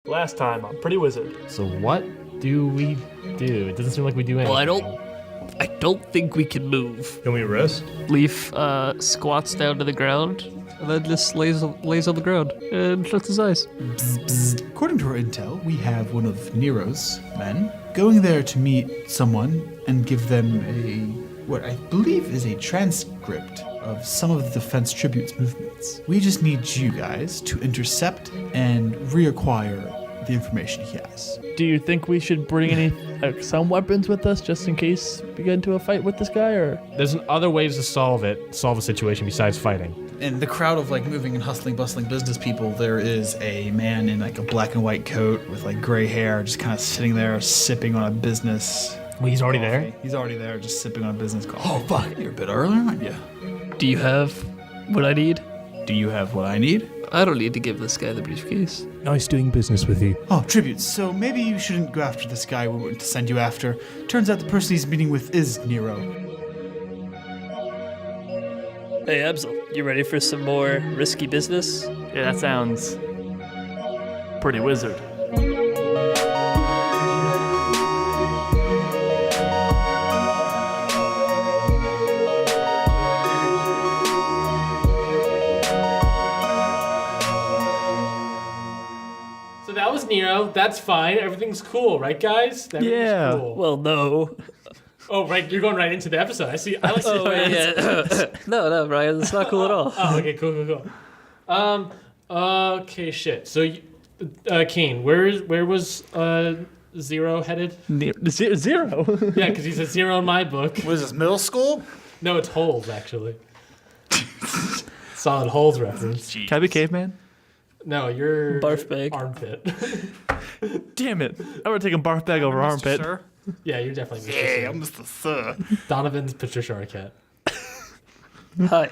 Last time on Pretty Wizard. So what do we do? It doesn't seem like we do anything. Well, I don't think we can move. Can we rest? Leaf squats down to the ground and then just lays on the ground and shuts his eyes. According to our intel, we have one of Nero's men going there to meet someone and give them what I believe is a transcript of some of the Defense Tribute's movements. We just need you guys to intercept and reacquire the information he has. Do you think we should bring any some weapons with us just in case we get into a fight with this guy, or? There's other ways to solve a situation besides fighting. In the crowd of moving and hustling, bustling business people, there is a man in a black and white coat with gray hair, just kind of sitting there sipping on a business. Wait, he's already coffee. there? He's already there, just sipping on a business coffee. Oh fuck, you're a bit early, aren't you? Do you have what I need? Do you have what I need? I don't need to give this guy the briefcase. Nice doing business with you. Oh, tributes. So maybe you shouldn't go after this guy we went to send you after. Turns out the person he's meeting with is Nero. Hey, Abzael, you ready for some more risky business? Yeah, that sounds Pretty Wizard. So that was Nero. That's fine. Everything's cool, right, guys? Yeah. Cool. Well, no. Oh, right. You're going right into the episode. I see. Yeah. No, Ryan, that's not cool at all. Oh, okay. Cool. Okay, shit. So, Kane, where was Zero headed? Zero? Yeah, because he's a zero in my book. What is this, middle school? No, it's holes, actually. Solid holes reference. Can I be caveman? No, you're Barf bag. Armpit. Damn it. I would take a barf bag over armpit. Sir? Yeah, you're definitely Mr. Yeah, Sir. I'm Mr. Sir. Donovan's Patricia Arquette. Hi.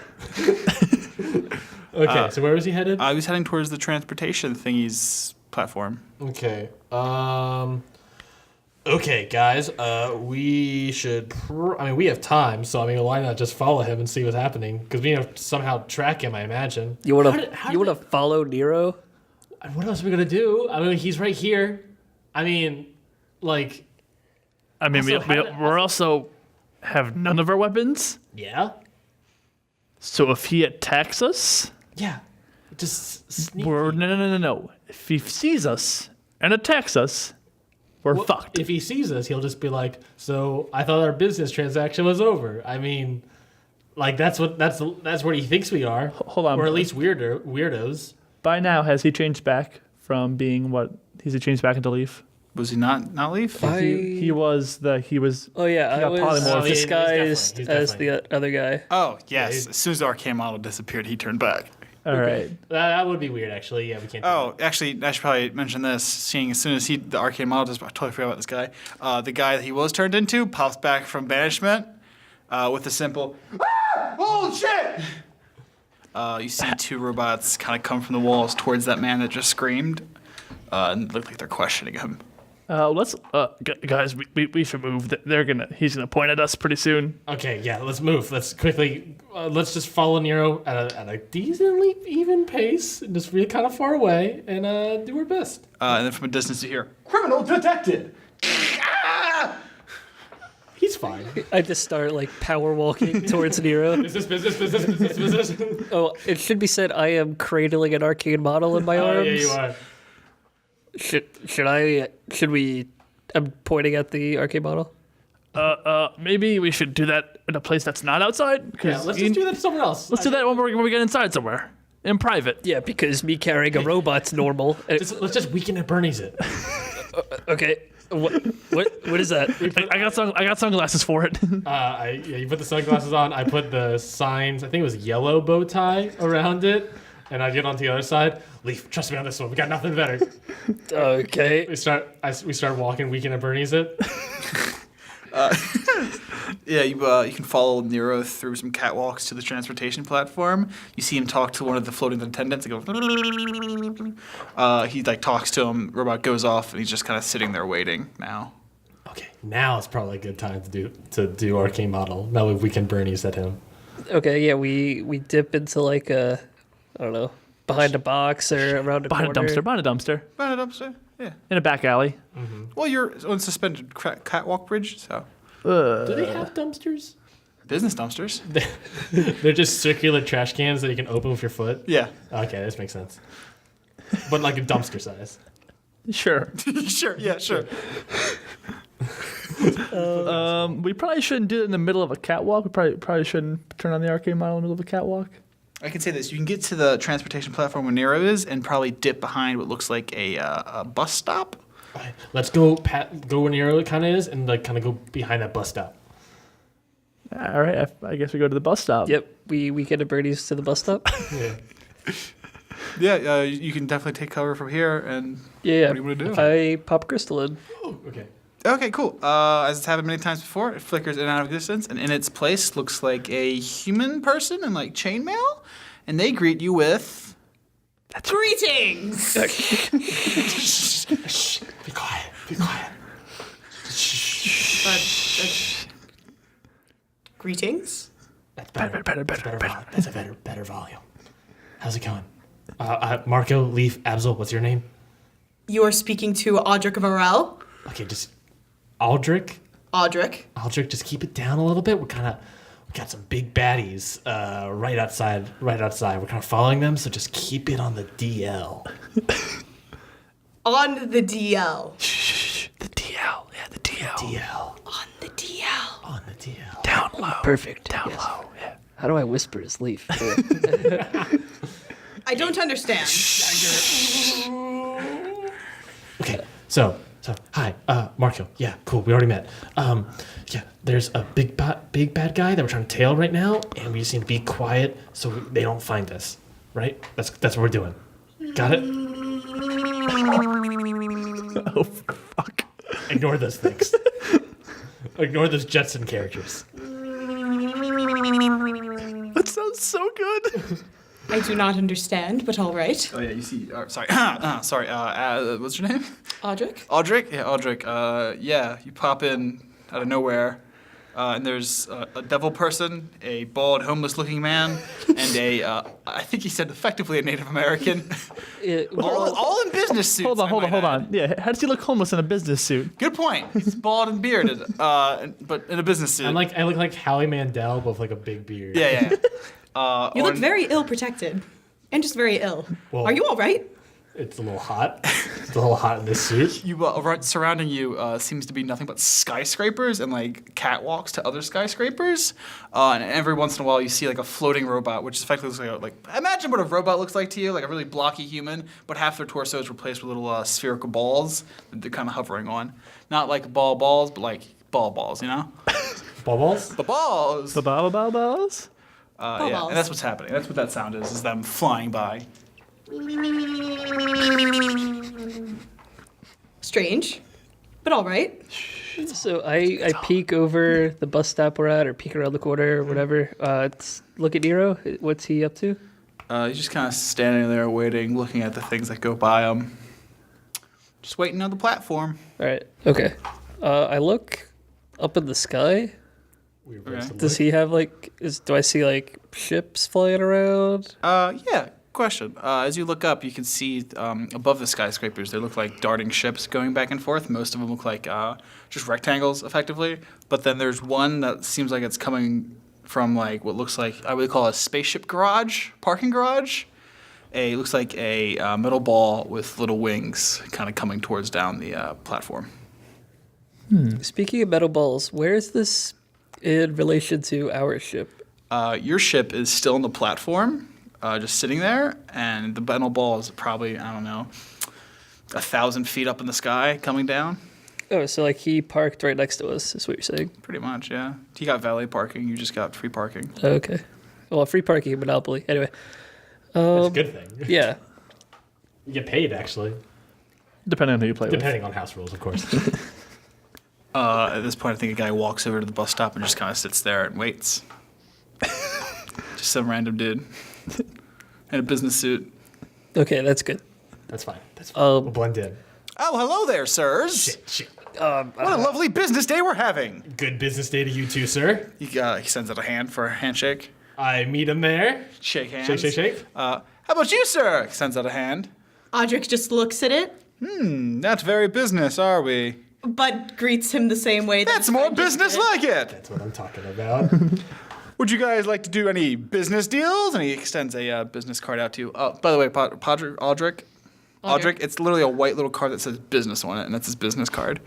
Okay, so where was he headed? I was heading towards the transportation thingy's platform. Okay. Okay, guys. We should. We have time, so why not just follow him and see what's happening? Because we have to somehow track him. I imagine. You wanna follow Nero? What else are we gonna do? He's right here. We're also have none of our weapons. Yeah. So if he attacks us, Yeah. Just sneak. no. If he sees us and attacks us, we're fucked. If he sees us, he'll just be like, "So I thought our business transaction was over." That's what he thinks we are. Hold on. Or at least weirdos. By now, has he changed back from being what? Has he changed back into Leaf? Was he not Leaf? He was. Oh yeah, I got was polymorphed. disguised He's as definitely. the other guy. Oh, yes. As soon as the arcane model disappeared, he turned back. All right. That would be weird, actually. Yeah, we can't. Oh, actually, I should probably mention this. Seeing as soon as the arcane model I totally forgot about this guy. The guy that he was turned into pops back from banishment with a simple, "Holy shit!" You see two robots kind of come from the walls towards that man that just screamed, and look like they're questioning him. Let's guys, we should move. He's gonna point at us pretty soon. Okay, yeah, let's move. Let's quickly. Let's just follow Nero at a decently even pace, and just really kind of far away, and do our best. And then from a distance you hear, "Criminal detected!" He's fine. I just start power walking towards Nero. Is this business? Oh, it should be said I am cradling an arcade model in my arms. Yeah, you are. Should we? I'm pointing at the arcade model. Maybe we should do that in a place that's not outside. Yeah, let's just do that somewhere else. Let's do that when we get inside somewhere, in private. Yeah, because me carrying a robot's normal. Let's just weekend at Bernie's it. Okay. What is that? I got sunglasses for it. You put the sunglasses on. I put the signs. I think it was yellow bow tie around it, and I get onto the other side. Leaf, trust me on this one. We got nothing better. Okay. We start walking. Weekend at Bernie's it. Yeah, you can follow Nero through some catwalks to the transportation platform. You see him talk to one of the floating attendants. He goes, he talks to him. Robot goes off, and he's just kind of sitting there waiting now. Okay, now it's probably a good time to do arcane model. Now we can Bernie's at him. Okay, yeah, we dip into I don't know, behind a box or around a Behind a corner. dumpster. Behind a dumpster. Behind a dumpster. Yeah. In a back alley. Well, you're on suspended catwalk bridge, so Do they have dumpsters? business dumpsters. They're just circular trash cans that you can open with your foot. Yeah. Okay, this makes sense. But like a dumpster size. Sure. Sure. Yeah. Sure. We probably shouldn't do it in the middle of a catwalk. We probably shouldn't turn on the arcade model in the middle of a catwalk. I can say this: you can get to the transportation platform where Nero is, and probably dip behind what looks like a bus stop. Alright, let's go go where Nero kind of is, and like kind of go behind that bus stop. All right. I guess we go to the bus stop. Yep, we get a birdies to the bus stop. Yeah. Yeah. You can definitely take cover from here. And Yeah, what do you want to do? I pop crystal in. Oh, okay. Okay, cool. As it's happened many times before, it flickers in and out of existence, and in its place looks like a human person in like chainmail, and they greet you with. Greetings! Shh. Be quiet. Be quiet. Greetings? That's better. That's a better volume. How's it going? Marco, Leaf, Abzael, what's your name? You are speaking to Audric Varel. Okay, just Aldrich. Audric. Just keep it down a little bit. We got some big baddies right outside. We're kind of following them, so just keep it on the DL. On the DL. The DL. Yeah, the DL. DL. On the DL. On the DL. Down low. Perfect. Down Yes. low. Yeah. How do I whisper his leaf? I don't understand. Okay, so hi, Marco. Yeah, cool. We already met. Yeah, there's a big bad guy that we're trying to tail right now, and we just need to be quiet so they don't find us. Right? That's what we're doing. Got it? Oh, fuck. Ignore those things. Ignore those Jetson characters. That sounds so good. I do not understand, but all right. Oh yeah, you see. Sorry. Sorry. What's your name? Audric? Audric. Yeah, Audric. Yeah, you pop in out of nowhere, and there's a devil person, a bald, homeless-looking man, and I think he said effectively a Native American. all in business suits. Hold on. Yeah, how does he look homeless in a business suit? Good point. He's bald and bearded, but in a business suit. I look like Howie Mandel, but with like a big beard. Yeah. You look very ill protected. And just very ill. Well- Are you all right? It's a little hot. It's a little hot in this suit. Surrounding you seems to be nothing but skyscrapers and like catwalks to other skyscrapers. And every once in a while you see like a floating robot, which effectively looks like imagine what a robot looks like to you, like a really blocky human, but half their torso is replaced with little spherical balls that they're kind of hovering on. Not like balls, but like balls, you know? Bubbles? The balls. The balls? Yeah, balls. and that's what's happening. That's what that sound is them flying by. Strange. But all right. So I peek over the bus stop we're at, or peek around the corner, or whatever. Look at Nero. What's he up to? He's just kind of standing there waiting, looking at the things that go by him. Just waiting on the platform. All right. Okay. I look up in the sky. Weird Okay. place to Does look. he have do I see like ships flying around? Yeah, question. As you look up, you can see above the skyscrapers, they look like darting ships going back and forth. Most of them look like just rectangles, effectively. But then there's one that seems like it's coming from like what looks like, I would call a spaceship garage, parking garage. It looks like a metal ball with little wings kind of coming towards down the platform. Speaking of metal balls, where is this in relation to our ship? Your ship is still on the platform, just sitting there, and the metal ball is probably, I don't know, 1,000 feet up in the sky coming down. Oh, so like he parked right next to us, is what you're saying? Pretty much, yeah. He got valet parking, you just got free parking. Okay. Well, free parking, monopoly. Anyway. That's a good thing. Yeah. You get paid, actually. Depending on who you play Depending on house rules, of course. At this point, I think a guy walks over to the bus stop and just kind of sits there and waits. Just some random dude in a business suit. Okay, that's good. That's fine. We'll blend in. Oh, hello there, sirs. Shit. What a lovely business day we're having. Good business day to you too, sir. He sends out a hand for a handshake. I meet him there. Shake hands. Shake. How How about you, sir? Extends out a hand. Audric just looks at it, Not very business, are we? but greets him the same way. That's more business like it. That's what I'm talking about. Would you guys like to do any business deals? And he extends a business card out to you. Oh, by the way, Audric, it's literally a white little card that says business on it, and that's his business card.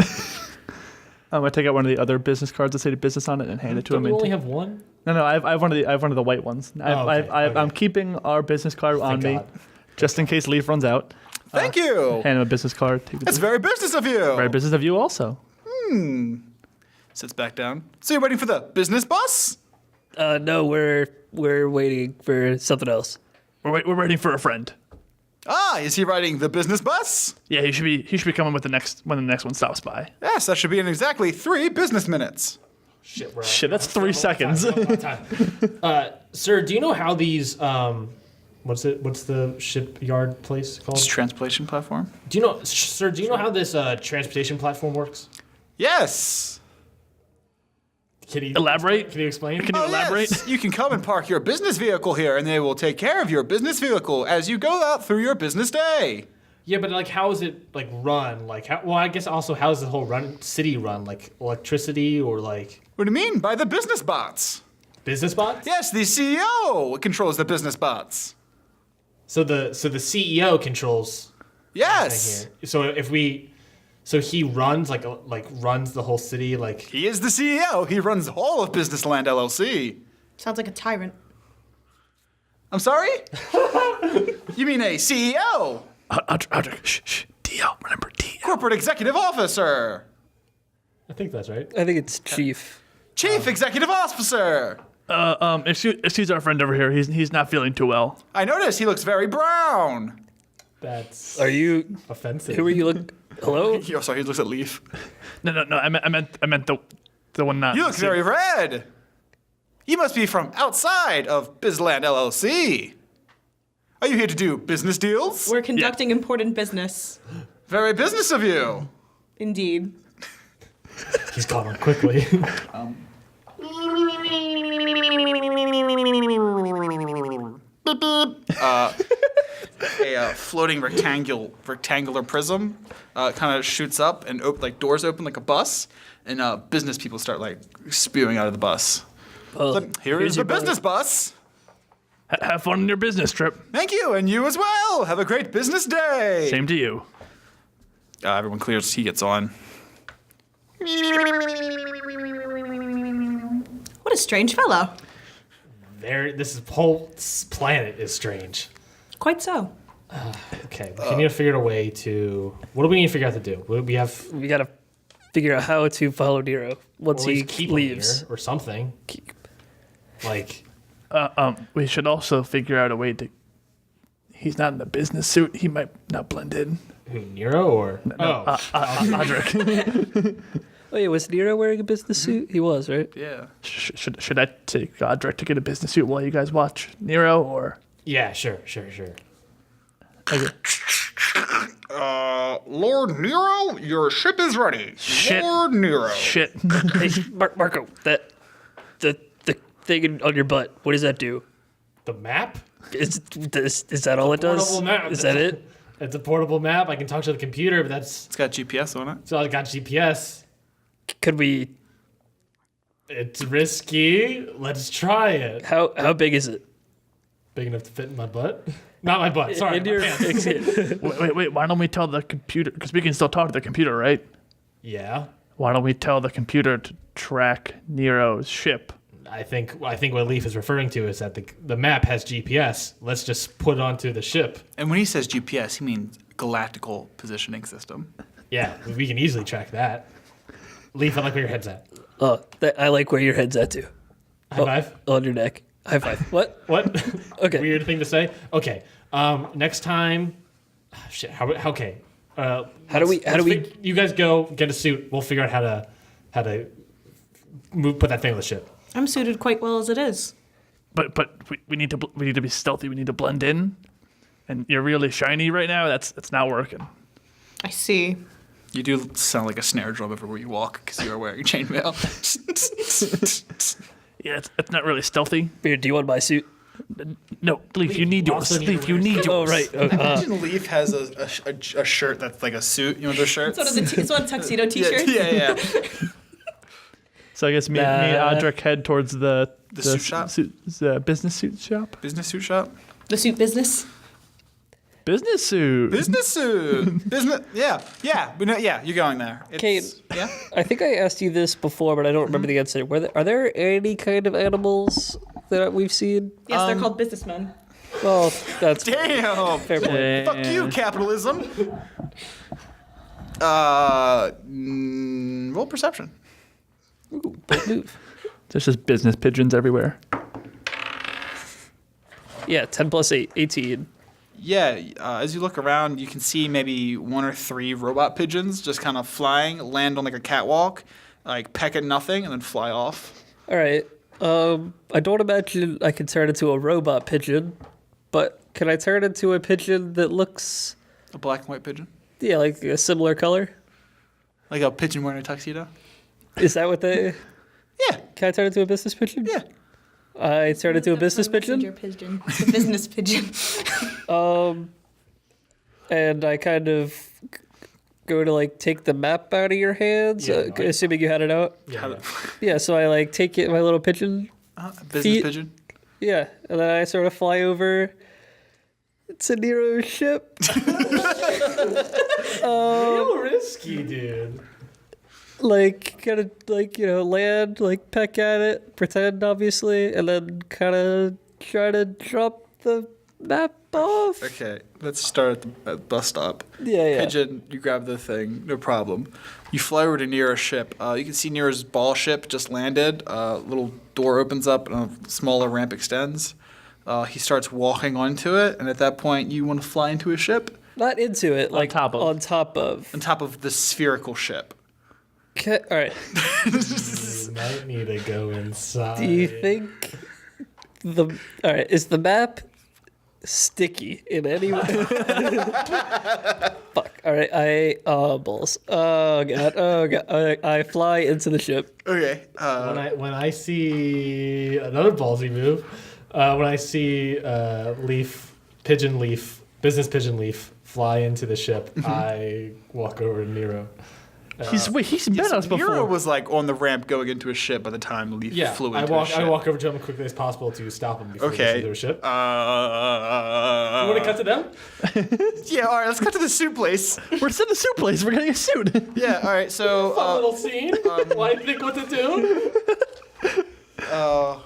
I'm gonna take out one of the other business cards that say business on it and hand it to Don't him. you only have one? No, I have one of the white ones. Okay. I'm keeping our business card on me, God. just in case Leaf runs out. Thank you. Hand him a business card. That's very business of you. Very business of you also. Sits back down. So you're waiting for the business bus? No, we're waiting for something else. We're waiting for a friend. Ah, is he riding the business bus? Yeah, he should be coming with the next when the next one stops by. Yes, that should be in exactly 3 business minutes. Shit, we're Shit, that's 3 seconds. Sir, do you know how these what's the shipyard place called? It's transportation platform? Do you know, sir? Do you know how this transportation platform works? Yes. Can you Elaborate? Can you explain? Can you elaborate? Yes. You can come and park your business vehicle here, and they will take care of your business vehicle as you go out through your business day. Yeah, but like, how is it like run? Like, well, I guess also how is the whole city run? Like electricity or like What do you mean by the business bots? business bots? Yes, the CEO controls the business bots. So the CEO controls Yes. here. So he runs runs the whole city like. He is the CEO. He runs all of Business Land LLC. Sounds like a tyrant. I'm sorry? You mean a CEO? Audric, shh, DL, remember DL. Corporate Executive Officer. I think that's right. I think it's chief. Chief Executive Officer. Excuse our friend over here. He's not feeling too well. I notice he looks very brown. That's Are you? offensive. Who are you? Look. Hello. Oh, sorry, he looks at Leaf. No. I meant the one not. You look very red. You must be from outside of Bizland LLC. Are you here to do business deals? We're conducting important business. Very business of you. Indeed. He's gone on quickly. A floating rectangular prism kind of shoots up and doors open like a bus, and business people start like spewing out of the bus. Well, Here here's is your the business bus. Have fun on your business trip. Thank you, and you as well. Have a great business day. Same to you. Everyone clears. He gets on. What a strange fellow. This whole planet is strange. Quite so. Okay, we need to figure out a way to. What do we need to figure out to do? We have. We gotta figure out how to follow Nero once he keep him leaves. here or something. Like. We should also figure out a way to. He's not in the business suit. He might not blend in. Who, Nero or? Audric. Oh yeah, was Nero wearing a business suit? He was, right? Yeah. Should I take Audric to get a business suit while you guys watch Nero, or? Yeah, sure. Okay. Lord Nero, your ship is ready. Shit. Lord Nero. Shit. Hey, Marco, the thing on your butt. What does that do? The map? Is that all it does? Portable map. Is that it? It's a portable map. I can talk to the computer, but that's. It's got GPS on it. So I got GPS. Could we? It's risky. Let's try it. How big is it? Big enough to fit in my butt? Not my butt. Sorry. In my your- pants. Wait. Why don't we tell the computer? Because we can still talk to the computer, right? Yeah. Why don't we tell the computer to track Nero's ship? I think what Leaf is referring to is that the map has GPS. Let's just put it onto the ship. And when he says GPS, he means Galactical Positioning System. Yeah, we can easily track that. Leaf, I like where your head's at. Oh, I like where your head's at too. High five. On your neck. High five. What? What? Okay. Weird thing to say. Okay. Next time. Shit. Okay. How do we? You guys go get a suit. We'll figure out how to put that thing on the ship. I'm suited quite well as it is. But we need to be stealthy. We need to blend in. And you're really shiny right now. That's not working. I see. You do sound like a snare drum everywhere you walk because you are wearing chainmail. Yeah, it's not really stealthy. Here, do you want my suit? No, Leaf, you need yours. also need to Leaf, you wear need yours. Oh, right. Imagine Leaf has a shirt that's like a suit. You know the shirt? It's one of the tuxedo Yeah, t-shirts. yeah. So I guess me and Audric head towards the suit shop? The business suit shop? Business suit shop. The suit business. Business suit. Business suit. Business. Yeah. Yeah. You're going there. Kate. Yeah. I think I asked you this before, but I don't remember the answer. Are there any kind of animals that we've seen? Yes, they're called businessmen. Well, that's Damn. fair point. Fuck you, capitalism. Roll perception. Ooh, bold move. There's just business pigeons everywhere. Yeah, 10 plus 8, 18. Yeah, as you look around, you can see maybe 1 or 3 robot pigeons just kind of flying, land on like a catwalk, like peck at nothing, and then fly off. All right. I don't imagine I can turn into a robot pigeon, but can I turn into a pigeon that looks, A black and white pigeon, yeah, like a similar color? like a pigeon wearing a tuxedo. Is that what they? Yeah, Can I turn into a business pigeon? yeah. I turn into a business pigeon. Pigeon. It's a business pigeon. And I kind of go to like take the map out of your hands, Yeah, no, assuming you had it out. Yeah. Yeah, so I like take it, my little pigeon. Business Feet. pigeon. Yeah, and then I sort of fly over to Nero's ship. Real risky, dude. Like kind of like land, like peck at it, pretend obviously, and then kind of try to drop the map off. Okay, let's start at the bus stop. Yeah. Pigeon, you grab the thing, no problem. You fly over to Nero's ship. You can see Nero's ball ship just landed. Little door opens up and a smaller ramp extends. He starts walking onto it, and at that point, you want to fly into his ship Not into it, like top of. on top of. on top of the spherical ship. Okay, all right. You might need to go inside. Do you think all right, is the map sticky in any way? Fuck. All right, balls. Oh god. I fly into the ship. Okay. When I see another ballsy move, when I see business pigeon leaf fly into the ship, I walk over to Nero. He's met us before. Nero was like on the ramp going into a ship by the time Leaf flew into a ship. I walk over to him as quickly as possible to stop him before he gets into their ship. You want to cut to them? Yeah, all right, let's cut to the suit place. We're in the suit place. We're getting a suit. Yeah, all right, so... Fun little scene. Why think what to do? all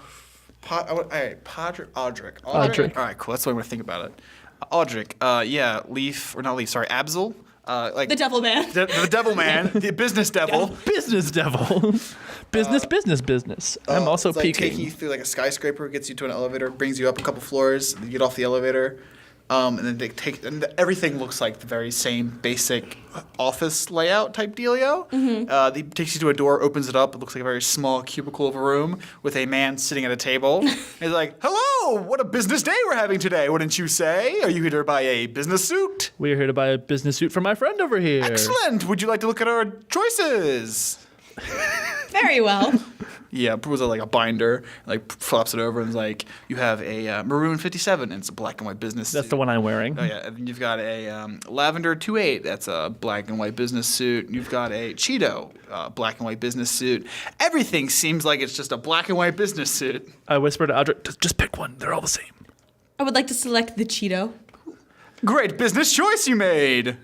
right, Audric. Audric. All right, cool, that's the way I'm going to think about it. Audric, yeah, Abzael. Like The devil man. the devil man, the business devil. Business devil. Business. I'm also it's like peeking. taking you through like a skyscraper, gets you to an elevator, brings you up a couple floors, you get off the elevator, and then everything looks like the very same basic office layout type dealio. He takes you to a door, opens it up. It looks like a very small cubicle of a room with a man sitting at a table. He's like, "Hello, what a business day we're having today, wouldn't you say? Are you here to buy a business suit? We're here to buy a business suit for my friend over here. Excellent. Would you like to look at our choices?" Very well. Yeah, pulls out like a binder, like flops it over, and is like, "You have a maroon 57, and it's a black and white business That's suit." the one I'm wearing. Oh yeah, and then you've got a lavender 28. That's a black and white business suit. You've got a Cheeto black and white business suit. Everything seems like it's just a black and white business suit. I whispered to Audric, just pick one. They're all the same. I would like to select the Cheeto. Great business choice you made.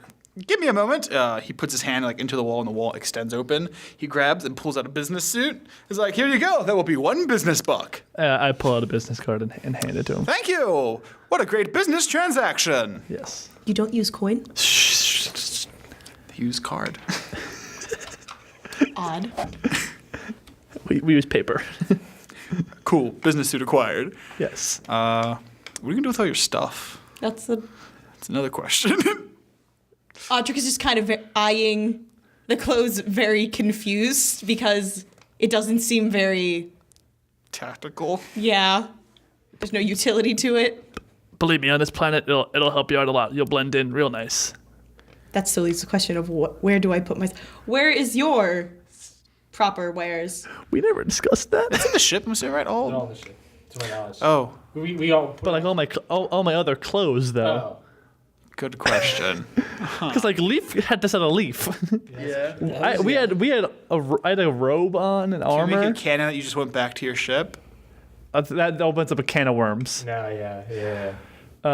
Give me a moment. He puts his hand like into the wall, and the wall extends open. He grabs and pulls out a business suit. He's like, "Here you go. That will be one business buck." I pull out a business card and hand it to him. Thank you. What a great business transaction. Yes. You don't use coin? Use card. Odd. We use paper. Cool. Business suit acquired. Yes. What are you gonna do with all your stuff? That's Another question. Audric is just kind of eyeing the clothes very confused because it doesn't seem very, Tactical. yeah, there's no utility to it. Believe me, on this planet, it'll help you out a lot. You'll blend in real nice. That still leaves the question of where do I put my... Where is your proper wares? We never discussed that. It's in the ship, I'm saying, right? All Oh, the shit. to my knowledge. Oh, We all. But like all my other clothes though, good question. because like Leaf had this at a Leaf. Yeah. I had a robe on and Can you armor. make it canon that you just went back to your ship? That opens up a can of worms. No, yeah.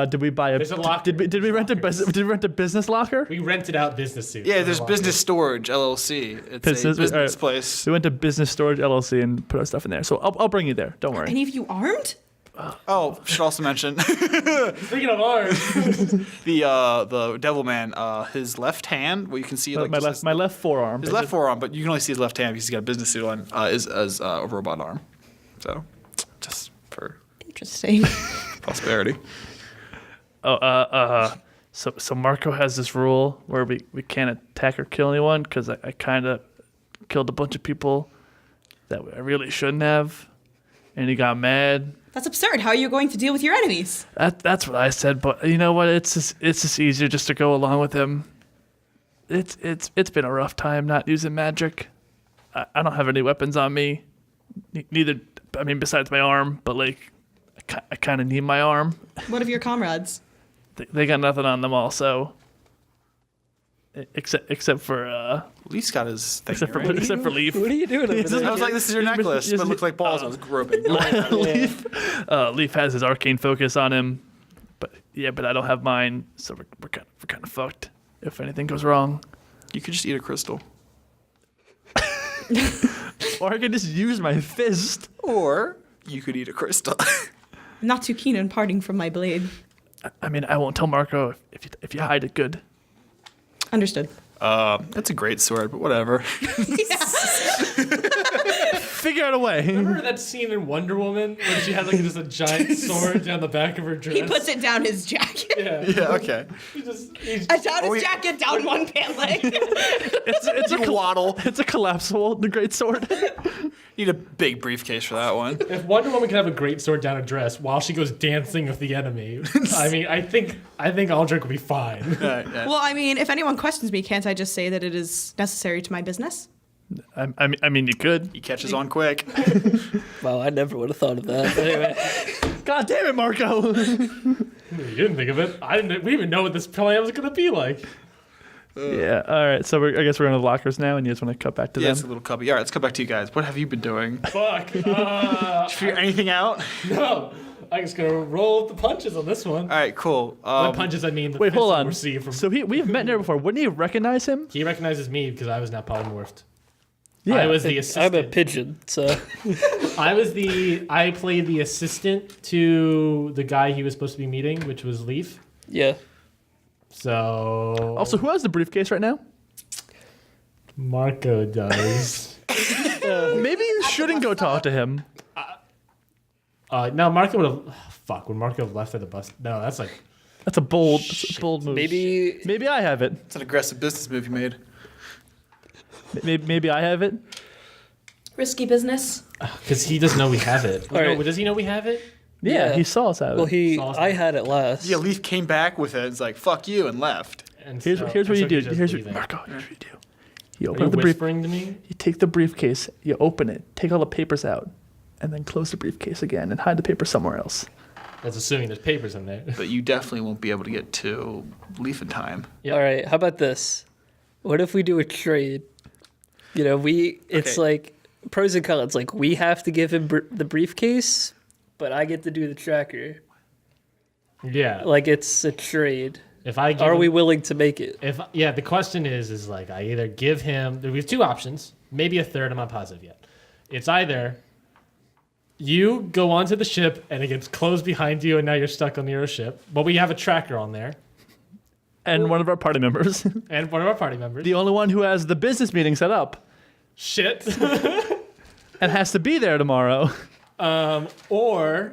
Did we buy a? There's a locker. Did we rent a business? Did we rent a business locker? We rented out business suits. Yeah, for there's a locker. Business Storage LLC. It's Business- a business alright. place. We went to Business Storage LLC and put our stuff in there. So I'll bring you there. Don't worry. Any of you armed? Oh, should also mention Speaking of ours, the Devil Man. His left hand, where you can see like my just left forearm. his left forearm, but you can only see his left hand because he's got a business suit on. Is as a robot arm. So, just for Interesting. prosperity. So Marco has this rule where we can't attack or kill anyone because I kind of killed a bunch of people that I really shouldn't have, and he got mad. That's absurd. How are you going to deal with your enemies? That's what I said, but you know what? It's just easier just to go along with him. It's been a rough time not using magic. I don't have any weapons on me. Neither, I mean, besides my arm, but like I kind of need my arm. What of your comrades? They got nothing on them also. Except for Leaf's got his thing. except for right? except for Leaf. What are you doing over there? I was like, this is your necklace, but it looks like balls. I was groping. Leaf has his arcane focus on him, but I don't have mine, so we're kind of fucked if anything goes wrong. You could just eat a crystal. Or I could just use my fist. Or you could eat a crystal. I'm not too keen on parting from my blade. I mean, I won't tell Marco if you hide it good. Understood. That's a great sword, but whatever. Figure out a way. remember that scene in Wonder Woman when she had like just a giant sword down the back of her dress? He puts it down his jacket. Yeah. Yeah, okay. Down his jacket, down one pant leg. It's a Waddle. It's a collapsible, the great sword. Need a big briefcase for that one. If Wonder Woman can have a great sword down a dress while she goes dancing with the enemy, I mean, I think Aldrich will be fine. Well, I mean, if anyone questions me, can't I just say that it is necessary to my business? I mean, you could. He catches on quick. Wow, I never would have thought of that. Anyway, God damn it, Marco. You didn't think of it. We didn't even know what this plan was going to be like. Yeah. All right. So I guess we're in the lockers now, and you just want to cut back to Yeah, them. it's a little cubby. All right, let's go back to you guys. What have you been doing? Fuck. Did you figure anything out? No. I'm just going to roll with the punches on this one. All right, cool. By punches, I mean the Wait, hold fists on. we receive from. So we've met there before. Wouldn't he recognize him? He recognizes me because I was now polymorphed. Yeah. I was the I'm assistant. a pigeon, so I played the assistant to the guy he was supposed to be meeting, which was Leaf. yeah. So Also, who has the briefcase right now? Marco does. Maybe you shouldn't go talk to him. No, Marco would have. Fuck, would Marco have left at the bus? No, that's like. That's a bold move. Maybe I have it. It's an aggressive business move you made. Maybe I have it. Risky business. Because he doesn't know we have it. All right. Does he know we have it? Yeah, Yeah. he saw us have it. Well, I had it last. Yeah, Leaf came back with it. It's like, fuck you, and left. And Here's so- what and you so do. he's just Here's what leaving. Marco. Here's what you do. You Are open you the brief. whispering to me? You take the briefcase. You open it. Take all the papers out, and then close the briefcase again and hide the paper somewhere else. That's assuming there's papers in there. But you definitely won't be able to get to Leaf in time. All right. How about this? What if we do a trade? You know, it's Okay. like pros and cons. Like we have to give him the briefcase, but I get to do the tracker. Yeah. Like it's a trade. If I give Are him, we willing to make it? the question is like I either give him. We have two options, maybe a third. I'm not positive yet. It's either you go onto the ship and it gets closed behind you, and now you're stuck on your ship. But we have a tracker on there, And one of our party members, and one of our party members. the only one who has the business meeting set up Shit. and has to be there tomorrow. Or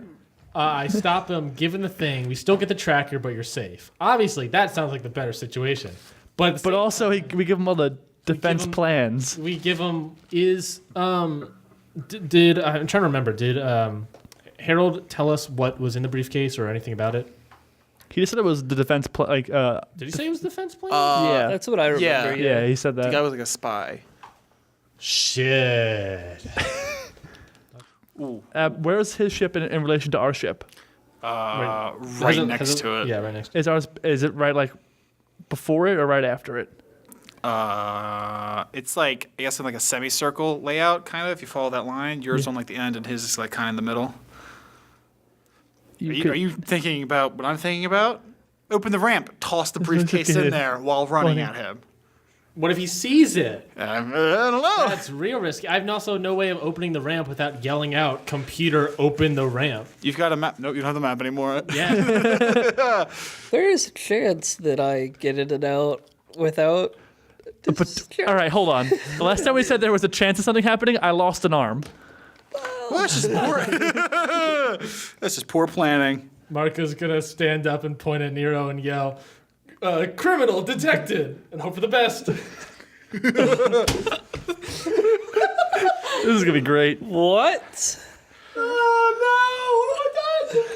I stop him, give him the thing. We still get the tracker, but you're safe. Obviously, that sounds like the better situation. But Also, we give him all the defense him- plans. we give him did I'm trying to remember. Did Harold tell us what was in the briefcase or anything about it? He just said it was the defense Did he say it was defense plan? yeah. That's what I remember. yeah. Yeah, he said The guy that. was like a spy. Shit. Where's his ship in relation to our ship? Right Hasn't- next hasn't- to it. Yeah, right next to Is ours? Is it right like before it or right after it? It's like, I guess in like a semicircle layout, kind of. If you follow that line, yours on like the end, and his is like kind of in the middle. Are you thinking about what I'm thinking about? Open the ramp, toss the briefcase in there while running at him. What if he sees it? I don't know. That's real risky. I've also no way of opening the ramp without yelling out, "Computer, open the ramp." You've got a map. Nope, you don't have the map anymore. Yeah. There is a chance that I get in and out without. All right, hold on. The last time we said there was a chance of something happening, I lost an arm. Well, that's just poor. That's just poor planning. Marco's gonna stand up and point at Nero and yell, "Criminal detected!" and hope for the best. This is gonna be great. What? Oh no! What have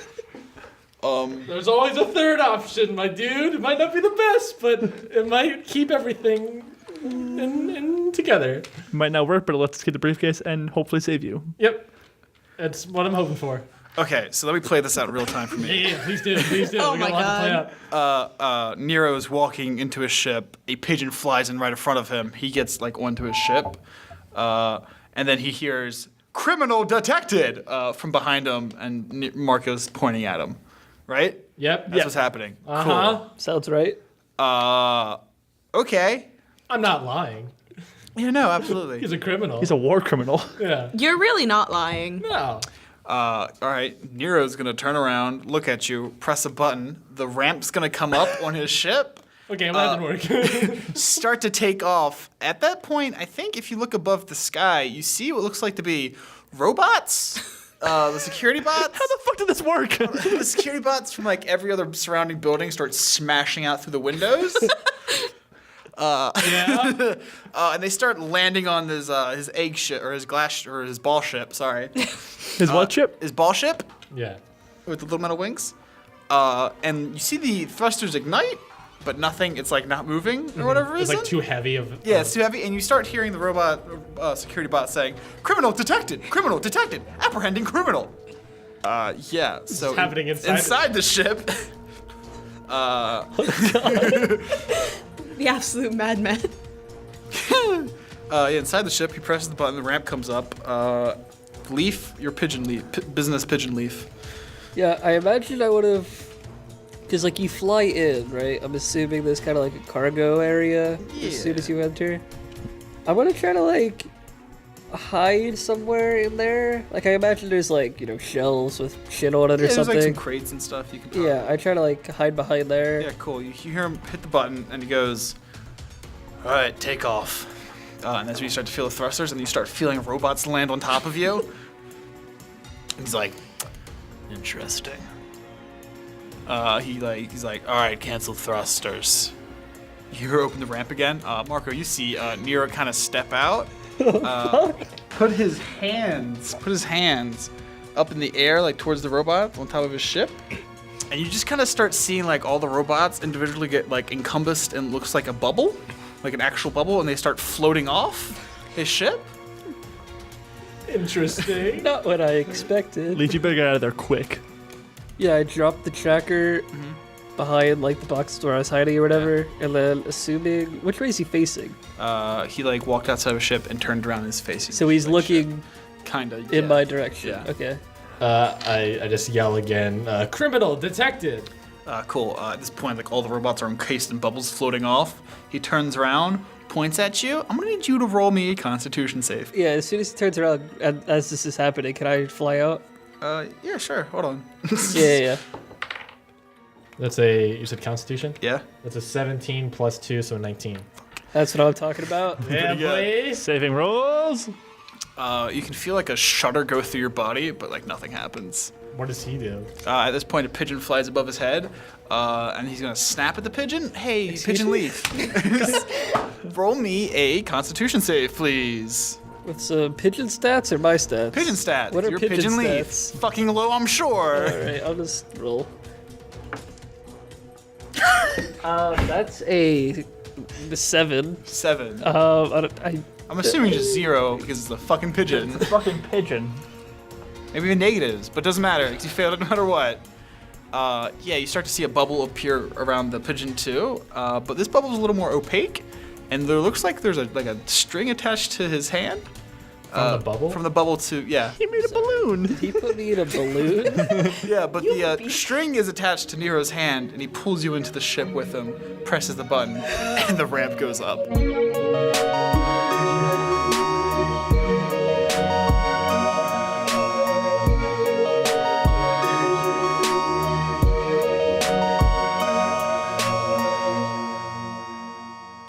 I done? There's always a third option, my dude. It might not be the best, but it might keep everything in together. Might not work, but let's get the briefcase and hopefully save you. Yep, that's what I'm hoping for. Okay, so let me play this out in real time for me. Yeah, please do, please do. Oh We got a my lot to play out. Nero is walking into his ship. A pigeon flies in right in front of him. He gets like onto his ship, and then he hears "criminal detected" from behind him, and Marco's pointing at him. Right? Yep. That's what's happening. Sounds right. Cool. Okay. I'm not lying. Yeah, no, absolutely. He's a criminal. He's a war criminal. Yeah. You're really not lying. No. All right, Nero's gonna turn around, look at you, press a button. The ramp's gonna come up on his ship. Okay, well, that didn't work. Start to take off. At that point, I think if you look above the sky, you see what looks like to be robots. The security bots. How the fuck did this work? The security bots from like every other surrounding building start smashing out through the windows. Yeah. And they start landing on his egg ship or his glass or his ball ship. Sorry, His what ship? his ball ship Yeah. with the little metal wings. And you see the thrusters ignite, but nothing. It's like not moving or whatever It's reason. like too heavy of. Yeah, it's too heavy, and you start hearing the robot security bot saying, "Criminal detected! Criminal detected! Apprehending criminal!" Yeah. So happening inside the ship. The absolute madman. Yeah, inside the ship, he presses the button. The ramp comes up. Leaf, your pigeon leaf, business pigeon leaf. Yeah, I imagine I would have. Because, like, you fly in, right? I'm assuming there's kind of like a cargo area as soon as you enter. I'm going to try to, like, hide somewhere in there. Like, I imagine there's, like, shelves with shit on it or There's something. like some crates and stuff you can. Yeah, I try to, like, hide behind there. Yeah, cool. You hear him hit the button, and he goes, "All right, take off." And that's when you start to feel the thrusters, and you start feeling robots land on top of you. He's like, "Interesting." He's like, "All right, cancel thrusters." You hear open the ramp again. Marco, you see Nero kind of step out, put his hands up in the air, like towards the robot on top of his ship. And you just kind of start seeing like all the robots individually get like encompassed and looks like a bubble, like an actual bubble, and they start floating off his ship. Interesting. Not what I expected. Leech, you better get out of there quick. Yeah, I dropped the tracker behind, like, the box where I was hiding or whatever, and then assuming... Which way is he facing? He like walked outside of a ship and turned around and is facing. So he's like, looking kind of in my direction. Yeah. Okay. I just yell again. Criminal detected. Cool. At this point, like all the robots are encased in bubbles floating off. He turns around, points at you. I'm gonna need you to roll me a Constitution save. Yeah, as soon as he turns around, and as this is happening, can I fly out? Yeah, sure. Hold on. Yeah. That's you said Constitution? Yeah. That's a 17 plus 2, so 19. That's what I'm talking about. Yeah, good. boy. Saving rolls. You can feel like a shudder go through your body, but like nothing happens. What does he do? At this point, a pigeon flies above his head, and he's gonna snap at the pigeon. Hey, pigeon leaf. Roll me a Constitution save, please. With some pigeon stats or my stats? Pigeon stats. What are Your pigeon pigeon leaf. stats? Fucking low, I'm sure. Alright, I'll just roll. That's a 7. 7. I I'm assuming just 0 because it's a fucking pigeon. Fucking pigeon. maybe even negatives, but it doesn't matter because you failed no matter what. You start to see a bubble appear around the pigeon too, but this bubble is a little more opaque, and there looks like there's a string attached to his hand. From the bubble? From the bubble to, yeah. He made a balloon. Did he put me in a balloon? Yeah, but the string is attached to Nero's hand, and he pulls you into the ship with him, presses the button, and the ramp goes up.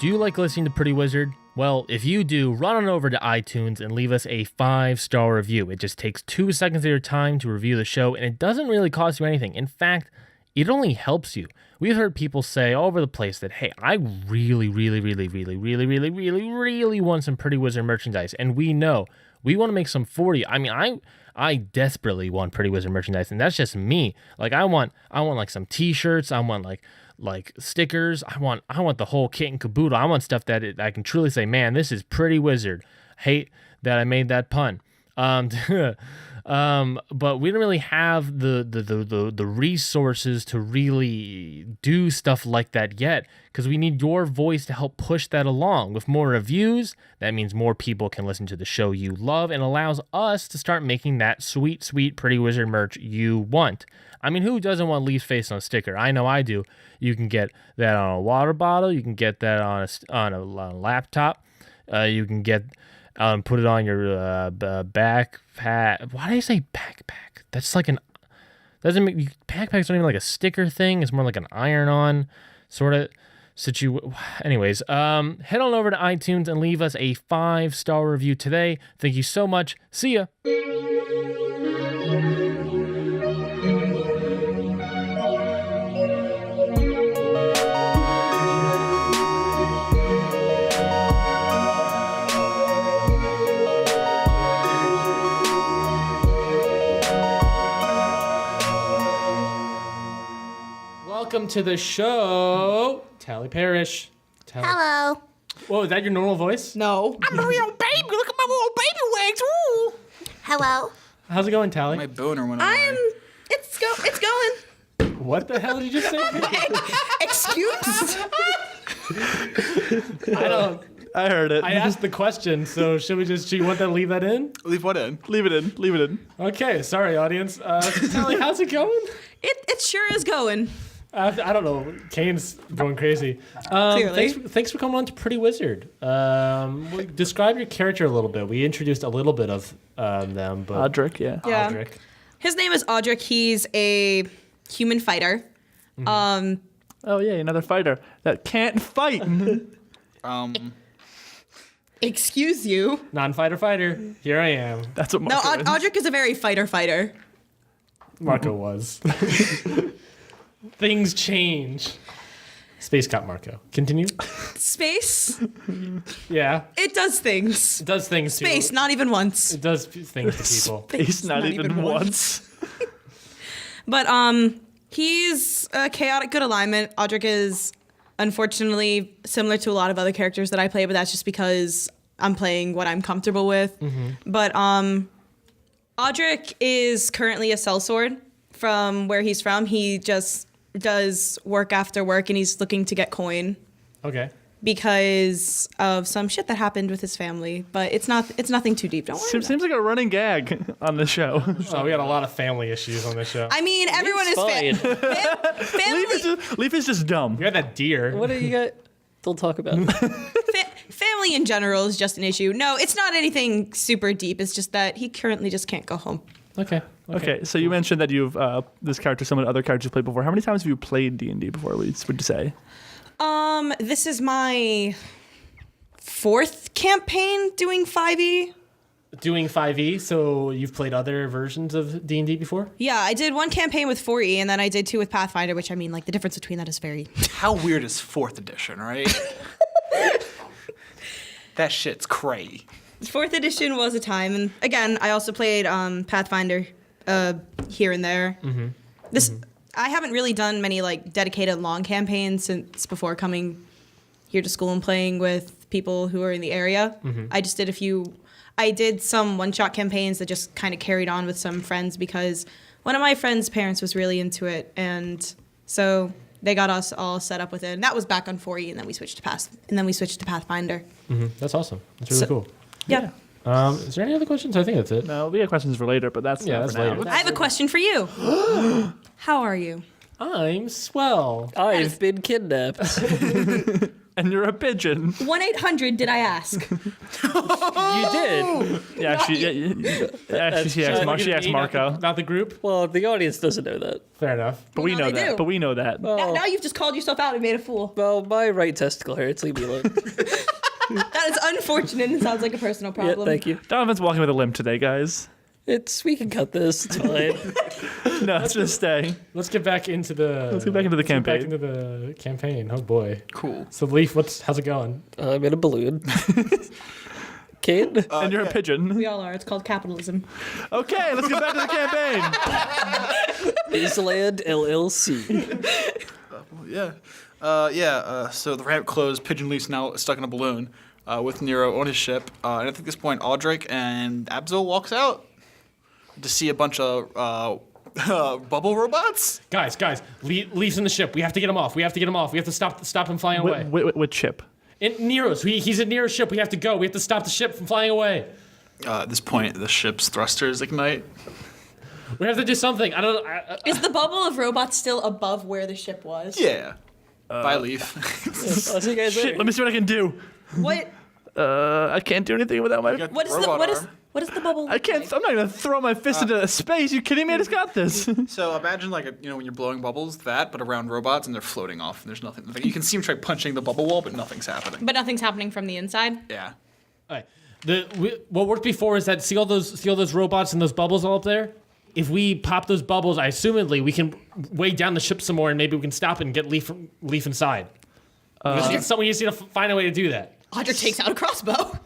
Do you like listening to Pretty Wizard? Well, if you do, run on over to iTunes and leave us a 5-star review. It just takes 2 seconds of your time to review the show, and it doesn't really cost you anything. In fact, it only helps you. We've heard people say all over the place that, hey, I really want some Pretty Wizard merchandise, and we know we want to make some for you. I mean, I desperately want Pretty Wizard merchandise, and that's just me. Like, I want like some T-shirts. I want like stickers. I want the whole kit and caboodle. I want stuff that I can truly say, man, this is Pretty Wizard. Hate that I made that pun. But we don't really have the resources to really do stuff like that yet, because we need your voice to help push that along. With more reviews, that means more people can listen to the show you love and allows us to start making that sweet, sweet Pretty Wizard merch you want. I mean, who doesn't want Leaf's face on a sticker? I know I do. You can get that on a water bottle. You can get that on a laptop. You can get put it on your backpack. Why do I say backpack? That's like backpack's not even like a sticker thing. It's more like an iron-on sort of Anyways, head on over to iTunes and leave us a 5-star review today. Thank you so much. See ya. Welcome to the show, Tally Parrish. Hello. Whoa, is that your normal voice? No. I'm a real baby. Look at my little baby legs. Ooh. Hello. How's it going, Tally? My boner went away. It's going. What the hell did you just say? Excuse? I heard it. I asked the question, so should you want to leave that in? Leave what in? Leave it in. Leave it in. Okay, sorry, audience. Tally, how's it going? It sure is going. I don't know. Kane's going crazy. Clearly. Thanks for coming on to Pretty Wizard. Describe your character a little bit. We introduced a little bit of them, but Audric, yeah. Yeah. Audric. His name is Audric. He's a human fighter. Oh, yeah, another fighter that can't fight. Excuse you. Non-fighter. Here I am. That's what No, Marco is. Audric is a very fighter. Marco was. Things change. Space Cop Marco. Continue. Space, Yeah. it does things. It does things to Space, not even once. It does things to people. He's not even once. But he's a chaotic good alignment. Audric is unfortunately similar to a lot of other characters that I play, but that's just because I'm playing what I'm comfortable with. But Audric is currently a sellsword from where he's from. He just does work after work, and he's looking to get coin Okay. because of some shit that happened with his family. But it's nothing too deep. Don't worry. about it. Seems like a running gag on the show. Oh, we got a lot of family issues on this show. I mean, everyone is family. Leaf is just dumb. We got that deer. What do you got? Don't talk about it. Family in general is just an issue. No, it's not anything super deep. It's just that he currently just can't go home. Okay. Okay, so you mentioned that you've this character, some of the other characters you played before. How many times have you played D&D before? Would you say? This is my 4th campaign doing 5e. Doing 5e, so you've played other versions of D&D before? Yeah, I did 1 campaign with 4e, and then I did 2 with Pathfinder, which I mean, like, the difference between that is very... How weird is 4th edition, right? That shit's cray. 4th edition was a time, and again, I also played Pathfinder here and there. I haven't really done many, like, dedicated long campaigns since before coming here to school and playing with people who are in the area. I just did I did some one-shot campaigns that just kind of carried on with some friends because one of my friends' parents was really into it, and so they got us all set up with it. And that was back on 4E, and then we switched to Pathfinder. That's awesome. That's really cool. Yeah. Is there any other questions? I think that's it. No, we have questions for later, but that's Yeah, not that's for now. later. I have a question for you. How are you? I'm swell. I've been kidnapped. And you're a pigeon. 1-800, did I ask? You did. Yeah, she asked Marco. Not the group? Well, the audience doesn't know that. Fair enough. But we No, know they that. do. But we know that. Now you've just called yourself out and made a fool. Well, my right testicle hurts. Leave me alone. That is unfortunate and sounds like a personal Yeah, problem. thank you. Donovan's walking with a limp today, guys. We can cut this. It's fine. No, it's just stay. Let's get back into the. Let's get back into the Back campaign. into the campaign. Oh boy. Cool. So Leaf, how's it going? I'm in a balloon. Kane? And you're a pigeon. We all are. It's called capitalism. Okay, let's get back to the campaign. Island LLC. So the ramp closed. Pigeon Leaf's now stuck in a balloon with Nero on his ship. And I think at this point, Aldrich and Abzael walks out to see a bunch of bubble robots. Guys, Leaf's in the ship. We have to get him off. We have to stop him flying away. With Chip. Nero's. He's in Nero's ship. We have to go. We have to stop the ship from flying away. At this point, the ship's thrusters ignite. We have to do something. I don't. Is the bubble of robots still above where the ship was? Yeah. Bye, Leaf. I'll see you guys later. Let me see what I can do. What? I can't do anything without my. What is the bubble? I can't. I'm not gonna throw my fist into space. You kidding me? I just got this. So imagine when you're blowing bubbles, but around robots, and they're floating off, and there's nothing. Like, you can see them try punching the bubble wall, but nothing's happening. But nothing's happening from the inside? Yeah. All right. What worked before is that see all those robots and those bubbles all up there. If we pop those bubbles, assumedly we can weigh down the ship some more, and maybe we can stop it and get Leaf inside. Someone needs to find a way to do that. Audra takes out a crossbow.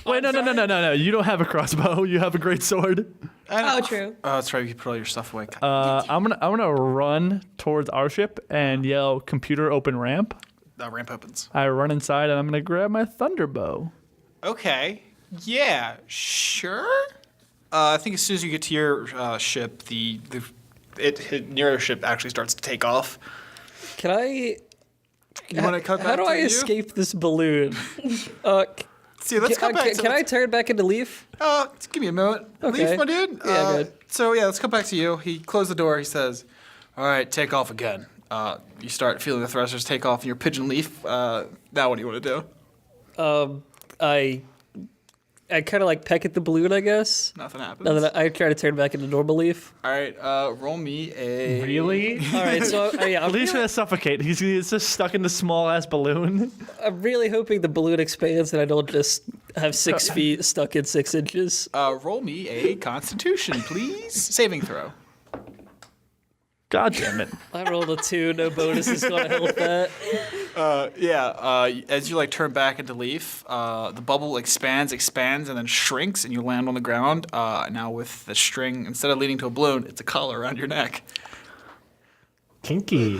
Wait, no. You don't have a crossbow. You have a great sword. Oh, true. Oh, that's right. You can put all your stuff away. I'm gonna run towards our ship and yell, "Computer, open ramp." Ramp opens. I run inside and I'm gonna grab my thunderbow. Okay. Yeah. Sure. I think as soon as you get to your ship, Nero's ship actually starts to take off. Can I? You want to cut back How do to I you? escape this balloon? See, let's cut back to. Can I turn back into Leaf? Give me a moment. Okay. Leaf, my dude. Yeah, good. So let's come back to you. He closed the door. He says, "All right, take off again." You start feeling the thrusters take off in your pigeon Leaf. Now what do you want to do? I kind of like peck at the balloon, I guess. Nothing happens. And then I try to turn back into normal Leaf. All right, roll me a. Really? All right, so I'm Leaf's gonna suffocate. He's just stuck in the small ass balloon. I'm really hoping the balloon expands and I don't just have 6 feet stuck in 6 inches. Roll me a Constitution, please. Saving throw. God damn it. I rolled a 2. No bonus is going to help that. As you turn back into Leaf, the bubble expands, and then shrinks, and you land on the ground. Now with the string, instead of leading to a balloon, it's a collar around your neck. Kinky.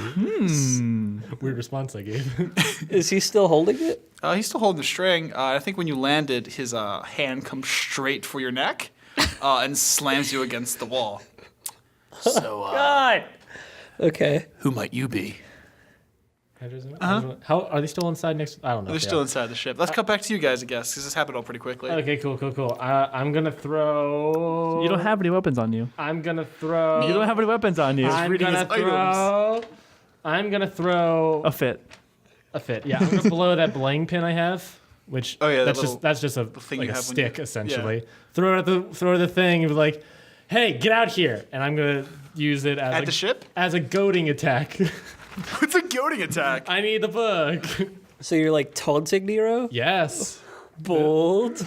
Weird response I gave. Is he still holding it? He's still holding the string. I think when you landed, his hand comes straight for your neck and slams you against the wall. So, God! Okay. who might you be? How are they still inside next? I don't know. They're still inside the ship. Let's cut back to you guys, I guess, because this happened all pretty quickly. Okay, cool. I'm gonna throw. You don't have any weapons on you. I'm gonna throw. You don't have any weapons on you. I'm reading gonna his items. throw. I'm gonna throw A fit. a fit. Yeah, I'm gonna blow that belaying pin I have, which that's just a thing like you a have when you- stick essentially. Throw it at the thing and be like, "Hey, get out here!" And I'm gonna use it as At the ship? as a goading attack. It's a goading attack. I need the book. So you're taunting Nero? Yes. Bold.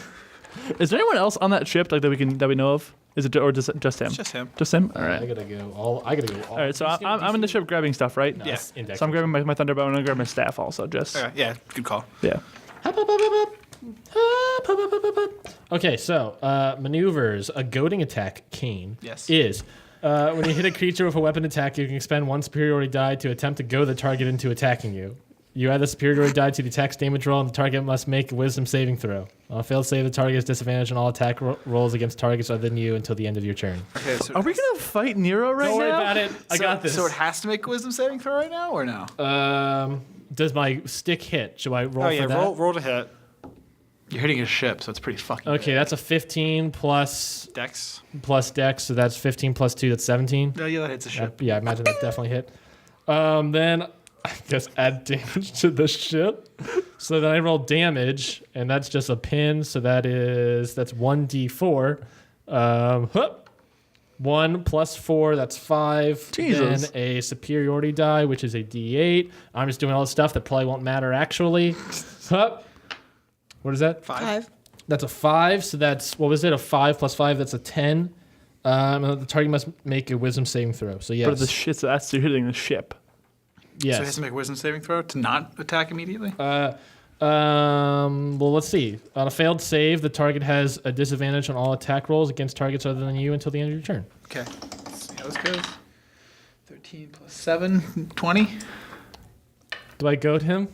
Is there anyone else on that ship that we know of? Is it or just him? It's just him. Just him. All right. I gotta go all. All right. So I'm in the ship grabbing stuff, right? No, Yeah. it's index. So I'm grabbing my thunderbow and I'm grabbing my staff also. Just Yeah, good call. yeah. Okay, so maneuvers. A goading attack, Kane, Yes. is when you hit a creature with a weapon attack, you can expend 1 superiority die to attempt to goad the target into attacking you. You add the superiority die to the attack's damage roll, and the target must make a wisdom saving throw. On a failed save, the target has disadvantage on all attack rolls against targets other than you until the end of your turn. Okay, so Are we gonna fight Nero right Don't worry now? about it. I got this. So it has to make a wisdom saving throw right now, or no? Does my stick hit? Should I roll Oh yeah, for that? roll to hit. You're hitting his ship, so it's pretty fucking. Okay, that's a 15 plus Dex. dex, so that's 15 plus 2, that's 17. No, yeah, that hits a ship. Yeah, I imagine that definitely hit. Then I guess add damage to the ship. So then I roll damage, and that's just a pin, so that's 1d4. 1 plus 4, that's 5. Jesus. Then a superiority die, which is a d8. I'm just doing all this stuff that probably won't matter actually. Hup. What is that? 5. That's a 5, so that's, what was it? A 5 plus 5, that's a 10. And the target must make a wisdom saving throw. So yes. But the shit, so that's you're hitting the ship. Yes. So he has to make a wisdom saving throw to not attack immediately. Well, let's see. On a failed save, the target has a disadvantage on all attack rolls against targets other than you until the end of your turn. Okay. Let's see how this goes. 13 plus 7, 20. Do I goad him?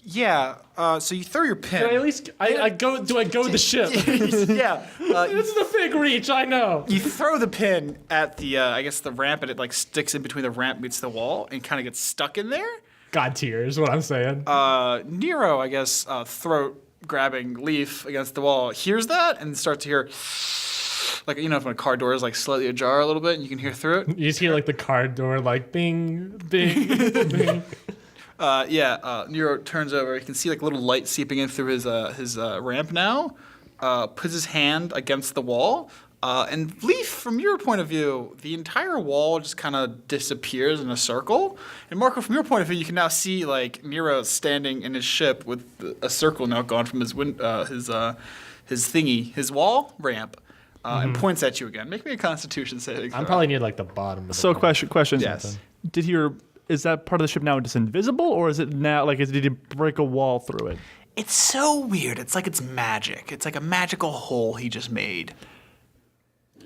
Yeah. So you throw your pin. Can I at least I go? Do I goad the ship? Yeah. This is a big reach. I know. You throw the pin at the, I guess the ramp, and it like sticks in between the ramp meets the wall, and kind of gets stuck in there. God tier is what I'm saying. Nero, I guess, throat grabbing Leaf against the wall, hears that and starts to hear, like, you know, if a car door is like slightly ajar a little bit, and you can hear through it. You just hear like the car door like bing, bing, bing. Nero turns over. You can see like a little light seeping in through his ramp now. Puts his hand against the wall. And Leaf, from your point of view, the entire wall just kind of disappears in a circle. And Marco, from your point of view, you can now see like Nero standing in his ship with a circle now gone from his wall ramp, and points at you again. Make me a Constitution saving throw. I'm probably near like the bottom. Of the So question. Yes. Is that part of the ship now just invisible, or is it now like did he break a wall through it? It's so weird. It's like it's magic. It's like a magical hole he just made.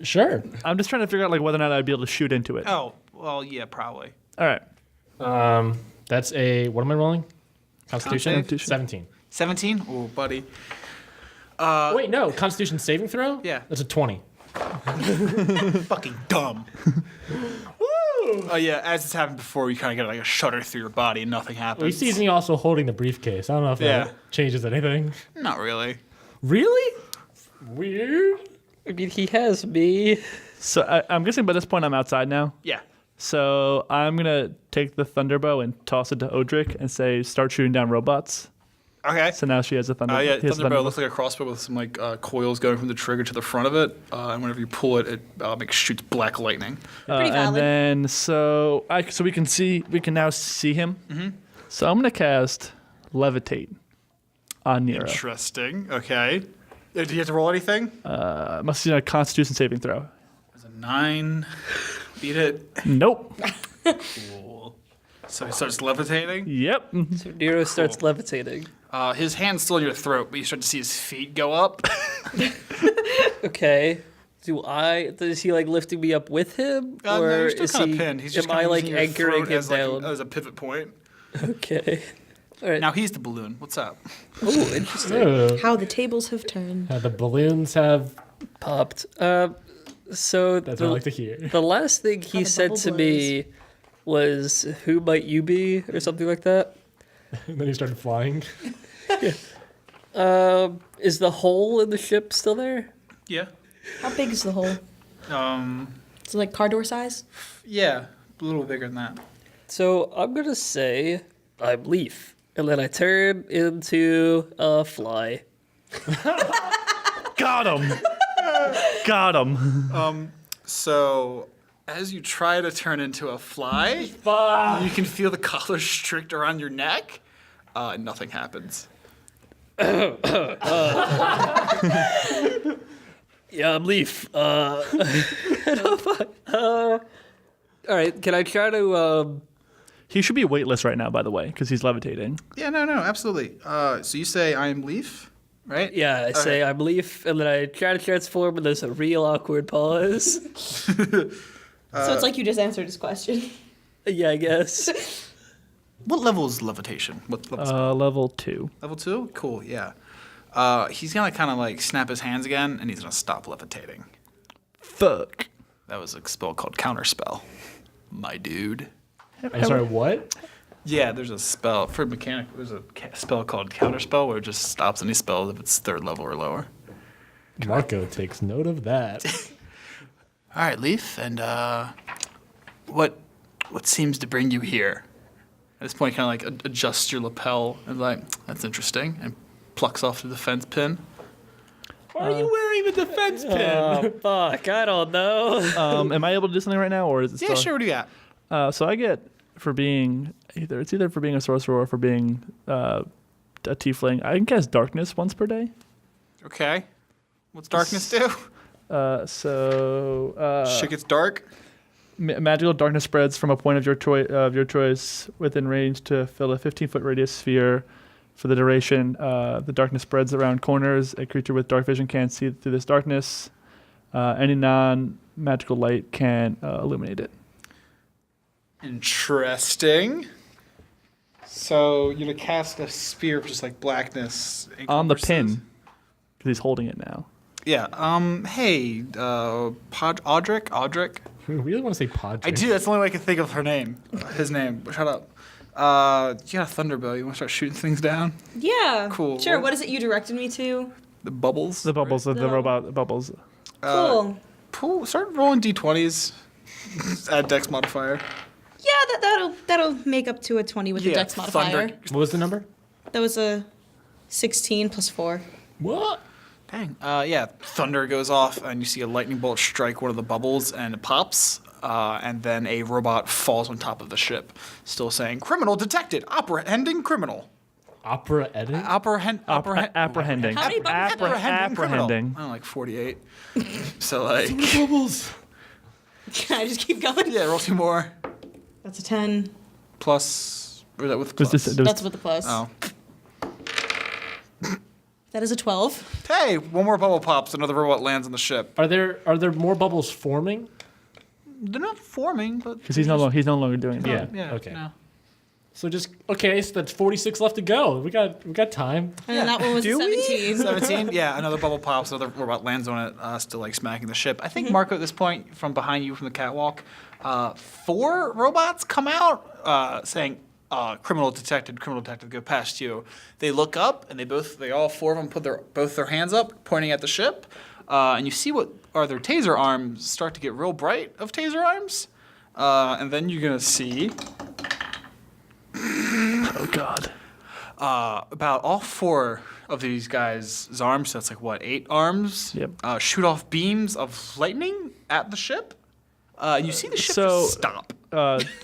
Sure. I'm just trying to figure out like whether or not I'd be able to shoot into it. Oh, well, yeah, probably. All right. That's a, what am I rolling? Constitution? Constitution. 17. 17? Oh, buddy. Wait, no. Constitution saving throw? Yeah. That's a 20. Fucking dumb. Oh, yeah, as it's happened before, you kind of get like a shudder through your body and nothing happens. He sees me also holding the briefcase. I don't know if that changes anything. Not really. Really? Weird. I mean, he has me. So I'm guessing by this point I'm outside now. Yeah. So I'm gonna take the thunderbow and toss it to Odric and say, "Start shooting down robots." Okay. So now she has a thunder. Yeah, he has a Thunderbow looks like a crossbow with some like coils going from the trigger to the front of it, and whenever you pull it, it shoots black lightning. Pretty And valid. then so we can now see him. Mm-hmm. So I'm gonna cast levitate on Nero. Interesting. Okay. Do you have to roll anything? Must be a Constitution saving throw. There's a 9. Beat it. Nope. Cool. So he starts levitating. Yep. So Nero starts levitating. His hand's still in your throat, but you start to see his feet go up. Okay. Is he like lifting me up with him? No, or you're still is kind he, of pinned. He's just am I kinda like using your anchoring throat him as, down? as a pivot point. Okay. All right. Now he's the balloon. What's up? Oh, interesting. How the tables have turned. The balloons have, Popped. So that's what I like to hear. the last thing he the said bubble to me was, "Who might you be?" or something like that. And then he started flying. Is the hole in the ship still there? Yeah. How big is the hole? Is it like car door size? Yeah. A little bigger than that. So I'm gonna say I'm Leaf, and then I turn into a fly. Got him. Got him. So, as you try to turn into a fly, you can feel the collar strict around your neck. Nothing happens. Yeah, I'm Leaf. All right, can I try to? He should be weightless right now, by the way, because he's levitating. Yeah, no, absolutely. So you say I am Leaf, right? Yeah, I say I'm Leaf, and then I try to transform, and there's a real awkward pause. So it's like you just answered his question. Yeah, I guess. What level is levitation? What level? Level 2. Level 2? Cool. Yeah. He's gonna kind of like snap his hands again, and he's gonna stop levitating. Fuck. That was a spell called Counterspell, my dude. I'm sorry, what? Yeah, there's a spell for mechanic. There's a spell called Counterspell where it just stops any spell if it's 3rd level or lower. Marco takes note of that. All right, Leaf, and what seems to bring you here? At this point, kind of like adjusts your lapel and like, that's interesting, and plucks off the defense pin. Why are you wearing the defense pin? Oh, fuck. I don't know. Am I able to do something right now, or is it Yeah, still? sure. What do you got? So I get for being either for being a sorcerer or for being a tiefling. I can cast darkness once per day. Okay. What's darkness do? Shit gets dark. Magical darkness spreads from a point of your choice within range to fill a 15-foot radius sphere. For the duration, the darkness spreads around corners. A creature with dark vision can't see through this darkness. Any non-magical light can illuminate it. Interesting. So you're gonna cast a sphere of just like blackness On the encompasses- pin, because he's holding it now. Yeah. Hey, Audric. We really want to say Podrick. I do. That's the only way I can think of her name. His name. Shut up. You got a thunderbow. You want to start shooting things down? Yeah. Cool. Sure. What is it you directed me to? The bubbles. The bubbles, the robot bubbles. Cool. Start rolling d20s. Add dex modifier. Yeah, that'll make up to a 20 with the dex modifier. What was the number? That was a 16 plus 4. What? Dang. Yeah. Thunder goes off, and you see a lightning bolt strike one of the bubbles, and it pops. And then a robot falls on top of the ship, still saying, "Criminal detected. Apprehending criminal." Opera editing? Apprehending. How many buttons? Apprehending. I don't know, like 48. So like, Bubbles. Can I just keep going? yeah, roll 2 more. That's a 10. Plus, or is that with Was plus? this- That's with the plus. Oh. That is a 12. Hey, one more bubble pops. Another robot lands on the ship. Are there more bubbles forming? They're not forming, but Because he's no longer doing that. Yeah. Okay. No. So so that's 46 left to go. We got time. And then that one was a 17. 17. Yeah, another bubble pops. Another robot lands on it, still like smacking the ship. I think Marco, at this point, from behind you from the catwalk, 4 robots come out saying, "Criminal detected. Criminal detected. Go past you." They look up, and they all 4 of them put both their hands up, pointing at the ship, and you see what are their taser arms start to get real bright of taser arms, and then you're gonna see. Oh God. About all 4 of these guys' arms, so that's like what, 8 arms? Yep. Shoot off beams of lightning at the ship. You see the ship So- just stop.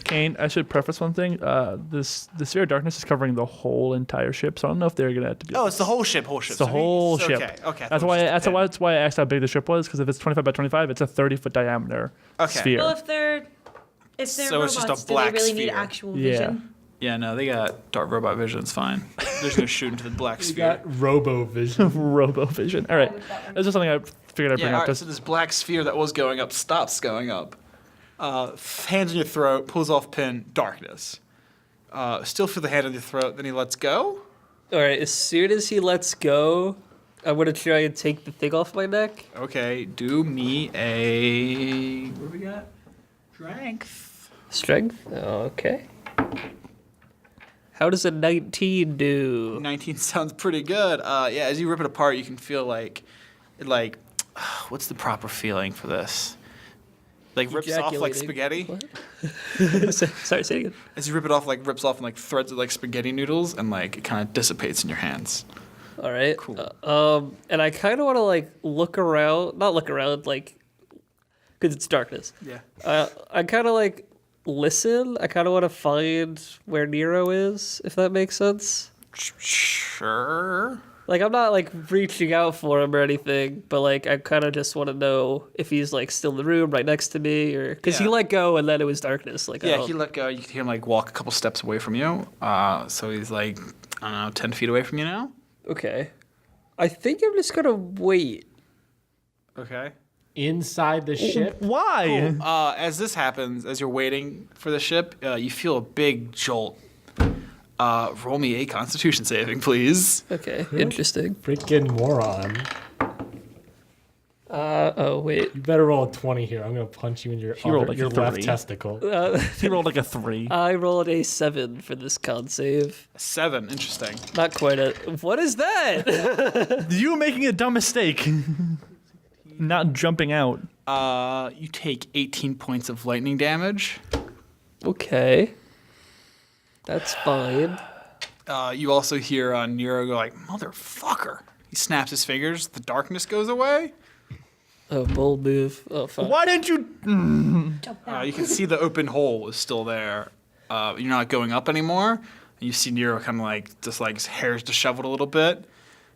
Kane, I should preface one thing. The sphere of darkness is covering the whole entire ship, so I don't know if they're gonna have to be. Oh, it's the whole ship. It's the whole ship. Okay. That's why I asked how big the ship was, because if it's 25 by 25, it's a 30-foot diameter sphere. Well, if they're So it's robots, just a do they black really need sphere. actual Yeah. vision? Yeah, no, they got dark robot vision. It's fine. They're just gonna shoot into the black sphere. Robo Vision. Robo-vision. All right. That's just something I figured I'd bring Yeah, up. all right, so this black sphere that was going up stops going up. Hands in your throat, pulls off pin, darkness. Still feel the hand on your throat, then he lets go. All right, as soon as he lets go, I'm going to try and take the thing off my neck. Okay, do me a. What do we got? Strength. Strength? Okay. How does a 19 do? 19 sounds pretty good. Yeah, as you rip it apart, you can feel like, what's the proper feeling for this? Like rips off like Ejaculating. spaghetti. What? Sorry, say it again. As you rip it off, like rips off and like threads of like spaghetti noodles, and like it kind of dissipates in your hands. All right. Cool. And I kind of want to like look around, not look around, like, because it's darkness. Yeah. I kind of like listen. I kind of want to find where Nero is, if that makes sense. Sure. Like, I'm not like reaching out for him or anything, but like I kind of just want to know if he's like still in the room right next to me, or because he Yeah. let go and then it was darkness. Like, I Yeah, don't- he let go. You can hear him like walk a couple steps away from you. So he's like, I don't know, 10 feet away from you now. Okay. I think I'm just gonna wait. Okay. Inside the ship. Why? As this happens, as you're waiting for the ship, you feel a big jolt Roll me a Constitution saving, please. Okay, interesting. Freaking moron. Oh wait. You better roll a 20 here. I'm going to punch you in your, rolled like a left 3. testicle. He rolled like a 3. I rolled a 7 for this con save. 7. Interesting. Not quite a. What is that? You making a dumb mistake. Not jumping out. You take 18 points of lightning damage. Okay. That's fine. You also hear Nero go like, motherfucker. He snaps his fingers. The darkness goes away. Oh, bold move. Oh, fuck. Why didn't you? You can see the open hole is still there. You're not going up anymore. And you see Nero kind of like, just like his hair's disheveled a little bit.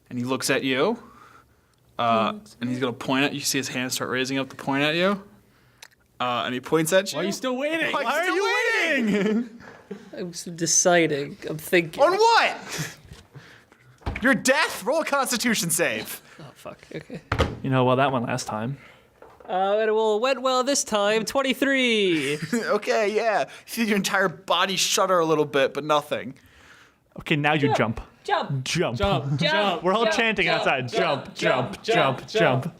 And he looks at you. And he's going to point at you. You see his hand start raising up to point at you. And he points at you. Why are you still waiting? Why are you waiting? I'm deciding. I'm thinking. On what? Your death? Roll a Constitution save. Oh, fuck. Okay. You know, well, that went last time. It went well this time. 23. Okay, yeah. You see your entire body shudder a little bit, but nothing. Okay, now you jump. Jump. Jump. Jump, jump. We're all chanting outside. Jump, jump, jump.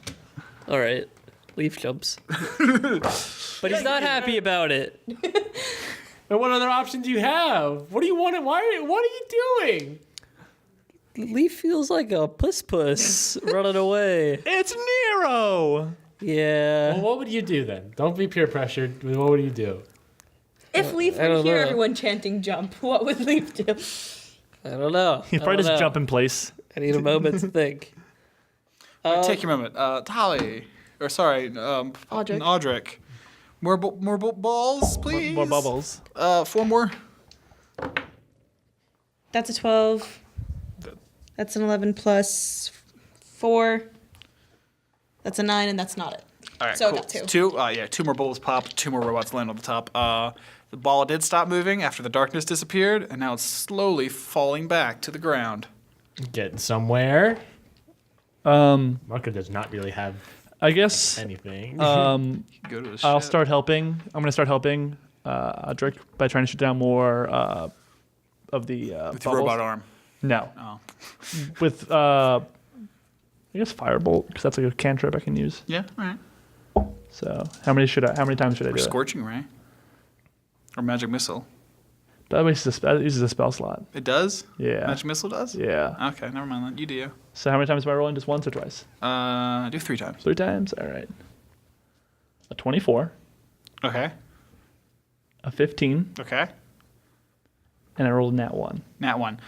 All right. Leaf jumps. But he's not happy about it. And what other options do you have? What do you want? What are you doing? Leaf feels like a puss running away. It's Nero. Yeah. Well, what would you do then? Don't be peer pressured. What would you do? If Leaf I would don't hear know. everyone chanting jump, what would Leaf do? I don't know. He probably just jump in place. I need a moment to think. Take your moment. Tali. Or sorry, Audric. More balls, please. More bubbles. 4 more. That's a 12. That's an 11 plus 4. That's a 9, and that's not it. All right, So I cool. got 2. 2. 2 more bubbles pop. 2 more robots land on the top. The ball did stop moving after the darkness disappeared, and now it's slowly falling back to the ground. Getting somewhere. Marco does not really have I guess anything. Go to the I'll ship. start helping. I'm gonna start helping Audric by trying to shoot down more of the with your bubbles. robot arm. No, Oh. with I guess firebolt because that's like a cantrip I can use. Yeah. All right. So how many times should I Or do it? scorching ray. Or magic missile. That uses a spell slot. It does. Yeah. Magic missile does. Yeah. Okay, never mind that. You do. So how many times am I rolling? Just once or twice? Do 3 times. 3 times. All right. A 24, Okay. a 15, Okay. and I rolled a nat 1. Nat 1.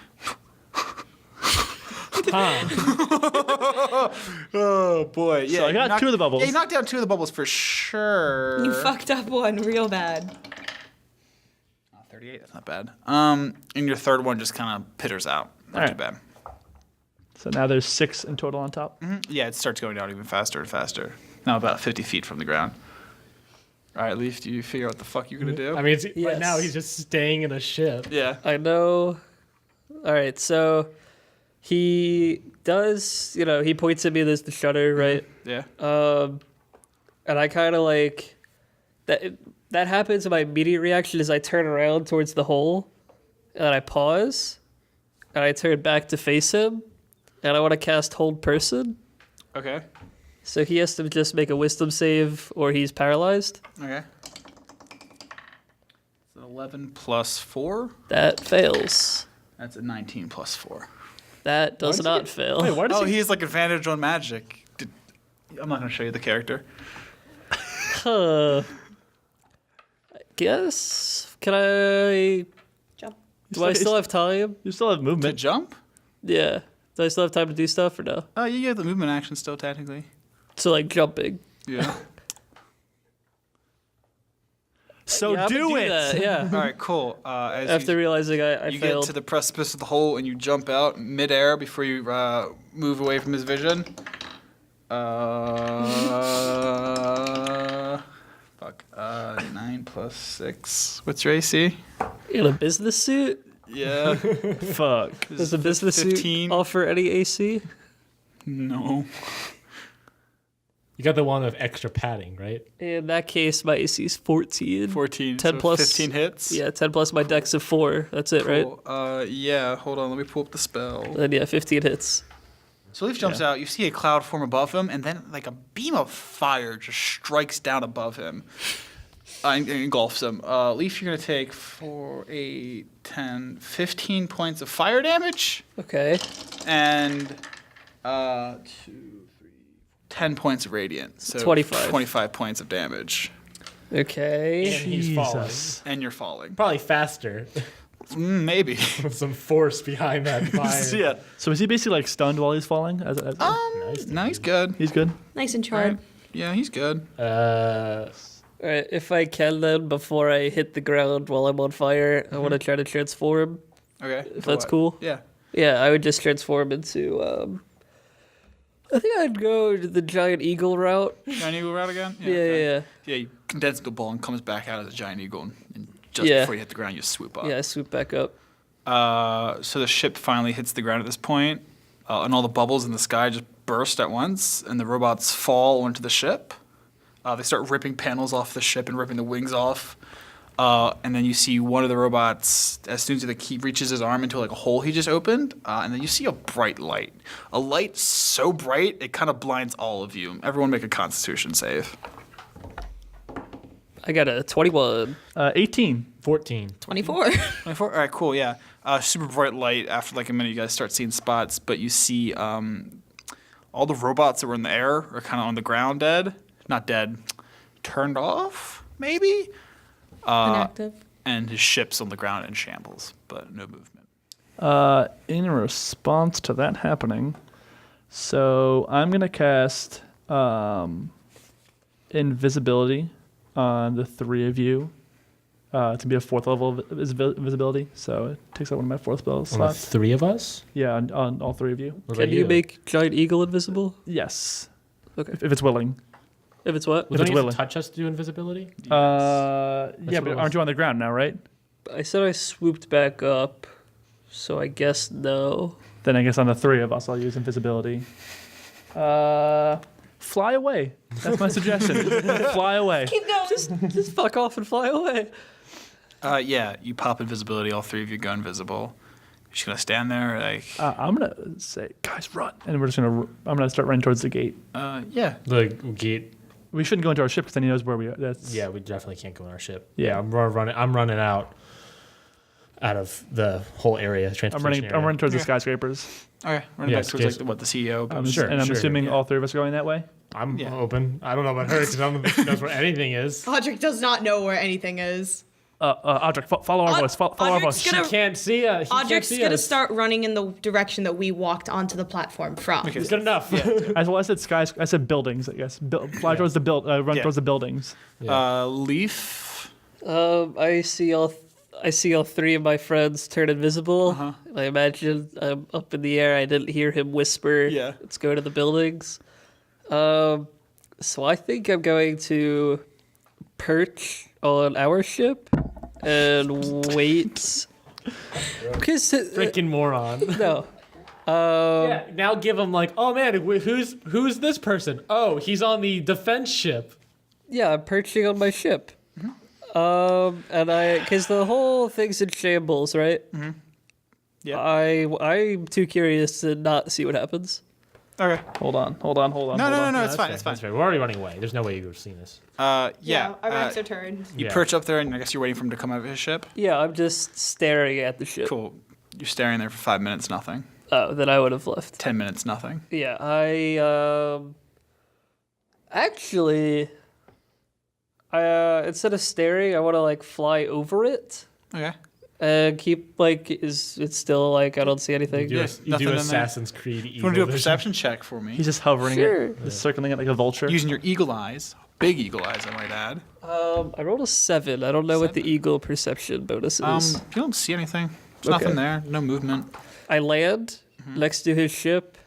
Huh. Oh boy. Yeah. So I got 2 of the bubbles. Yeah, you knocked down 2 of the bubbles for sure. You fucked up one real bad. 38. That's not bad. And your third one just kind of pitters out. Not All too right. bad. So now there's 6 in total on top. Yeah, it starts going down even faster and faster. Now about 50 feet from the ground. All right, Leaf, do you figure out what the fuck you're gonna do? I mean, right Yes. now he's just staying in a ship. Yeah. I know. All right, so he does, he points at me, there's the shutter, right? Yeah. And I kind of like, that happens, and my immediate reaction is I turn around towards the hole, and I pause, and I turn back to face him, and I want to cast Hold Person. Okay. So he has to just make a wisdom save, or he's paralyzed. Okay. So 11 plus 4. That fails. That's a 19 plus 4. That does not fail. Wait, why does Oh, he? he has like advantage on magic. I'm not gonna show you the character. I guess. Can I? Jump. Do I still have time? You still have To movement. jump? Yeah. Do I still have time to do stuff or no? Oh, you have the movement action still technically. So like jumping. Yeah. So Yeah, I'm gonna do it. that, yeah. All right, cool. As After you, realizing I you get failed. to the precipice of the hole and you jump out midair before you move away from his vision. Fuck. 9 plus 6. What's your AC? In a business suit? Yeah. Fuck. Does a business 15. suit offer any AC? No. You got the one with extra padding, right? In that case, my AC is 14. 14. 10 so plus 15 hits. Yeah, 10 plus my dex of 4. That's it, right? Cool. Yeah. Hold on. Let me pull up the spell. Then yeah, 15 hits. So Leaf jumps out. You see a cloud form above him, and then like a beam of fire just strikes down above him and engulfs him. Leaf, you're gonna take 4, 8, 10, 15 points of fire damage, Okay. and 2, 3, 10 points of radiant. So 25. 25 points of damage, Okay. And he's falling. Jesus. and you're falling. Probably faster Maybe. with some force behind that fire. Yeah. So is he basically like stunned while he's falling? Nice. No, he's good. He's good. Nice and charred. Yeah, he's good. Alright, if I can then, before I hit the ground while I'm on fire, I want to try to transform, Okay. if that's cool. Yeah. Yeah, I would just transform into, I think I'd go to the giant eagle route. Giant eagle route again? Yeah, okay. yeah, Yeah, you condense into a ball and comes back out as a giant eagle, and just Yeah. before you hit the ground, you swoop up. yeah. I swoop back up. So the ship finally hits the ground at this point, and all the bubbles in the sky just burst at once, and the robots fall onto the ship. They start ripping panels off the ship and ripping the wings off. And then you see one of the robots, as soon as he reaches his arm into like a hole he just opened, and then you see a bright light. A light so bright it kind of blinds all of you. Everyone make a Constitution save. I got a 21. 18. 14. 24. 24? All right, cool, yeah. Super bright light. After like a minute, you guys start seeing spots, but you see all the robots that were in the air are kind of on the ground dead. Not dead. Turned off, maybe? Inactive. And his ship's on the ground in shambles, but no movement. In response to that happening, so I'm gonna cast invisibility on the 3 of you. To be a 4th level of visibility, so it takes up one of my 4th spell On the slots. 3 of us? Yeah, on all 3 of you. What Can about you make giant eagle invisible? Yes. Okay. If it's willing. If it's what? Well, If don't it's you have willing. to touch us to do invisibility? Yeah, what but it aren't was. you on the ground now, right? I said I swooped back up, so I guess no. Then I guess on the 3 of us, I'll use invisibility. Fly away. That's my suggestion. Fly away. Keep going. Just fuck off and fly away. Yeah, you pop invisibility. All 3 of you go invisible. You're just gonna stand there, like, I'm gonna say, guys, run, and we're just gonna. I'm gonna start running towards the gate. yeah. The gate. We shouldn't go into our ship because then he knows where we are. That's Yeah, we definitely can't go on our ship. Yeah. I'm running out of the whole area. I'm Transportation running. area. I'm running towards the Yeah. skyscrapers. Okay, running Yes, back towards yes. like what the CEO. I'm Sure, and I'm sure, assuming yeah. all 3 of us are going that way. I'm Yeah. open. I don't know about her because I don't know if she knows where anything is. Audric does not know where anything is. Audric, follow our voice. Follow our voice. Audric's gonna- She can't see us. Audric's gonna start running in the direction that we walked onto the platform from. It's good enough. As well, I said skies. I said buildings. I guess fly towards the run Yeah. towards the buildings. Leaf. I see all 3 of my friends turn invisible. I imagine I'm up in the air. I didn't hear him whisper. Yeah. Let's go to the buildings. So I think I'm going to perch on our ship and wait. Because Freaking moron. no. Yeah, now give him like, oh man, who's this person? Oh, he's on the defense ship. Yeah, I'm perching on my ship. And because the whole thing's in shambles, right? Yeah. I'm too curious to not see what happens. Okay. Hold on. No, it's fine. It's fine. That's fair. We're already running away. There's no way you would have seen us. Yeah. Our backs are turned. You Yeah. perch up there, and I guess you're waiting for him to come out of his ship. Yeah, I'm just staring at the ship. Cool. You're staring there for 5 minutes, nothing. Oh, then I would have left. 10 minutes, nothing. Yeah, I actually, instead of staring, I want to like fly over it Okay. and keep like is it still like I don't see anything. You Yeah, do nothing in there. Assassin's Creed. You want to do a perception check for me? He's just hovering Sure. it, just circling it like a vulture. Using your eagle eyes. Big eagle eyes, I might add. I rolled a 7. I don't know what the eagle perception bonus is. You don't see anything. There's Okay. nothing there. No movement. I land next to his ship,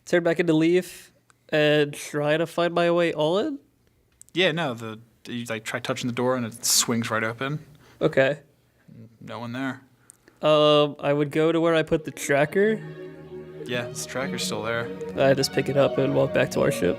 turn back into Leaf, and try to find my way on. Yeah, no. You like try touching the door, and it swings right open. Okay. No one there. I would go to where I put the tracker. Yeah, this tracker's still there. I just pick it up and walk back to our ship.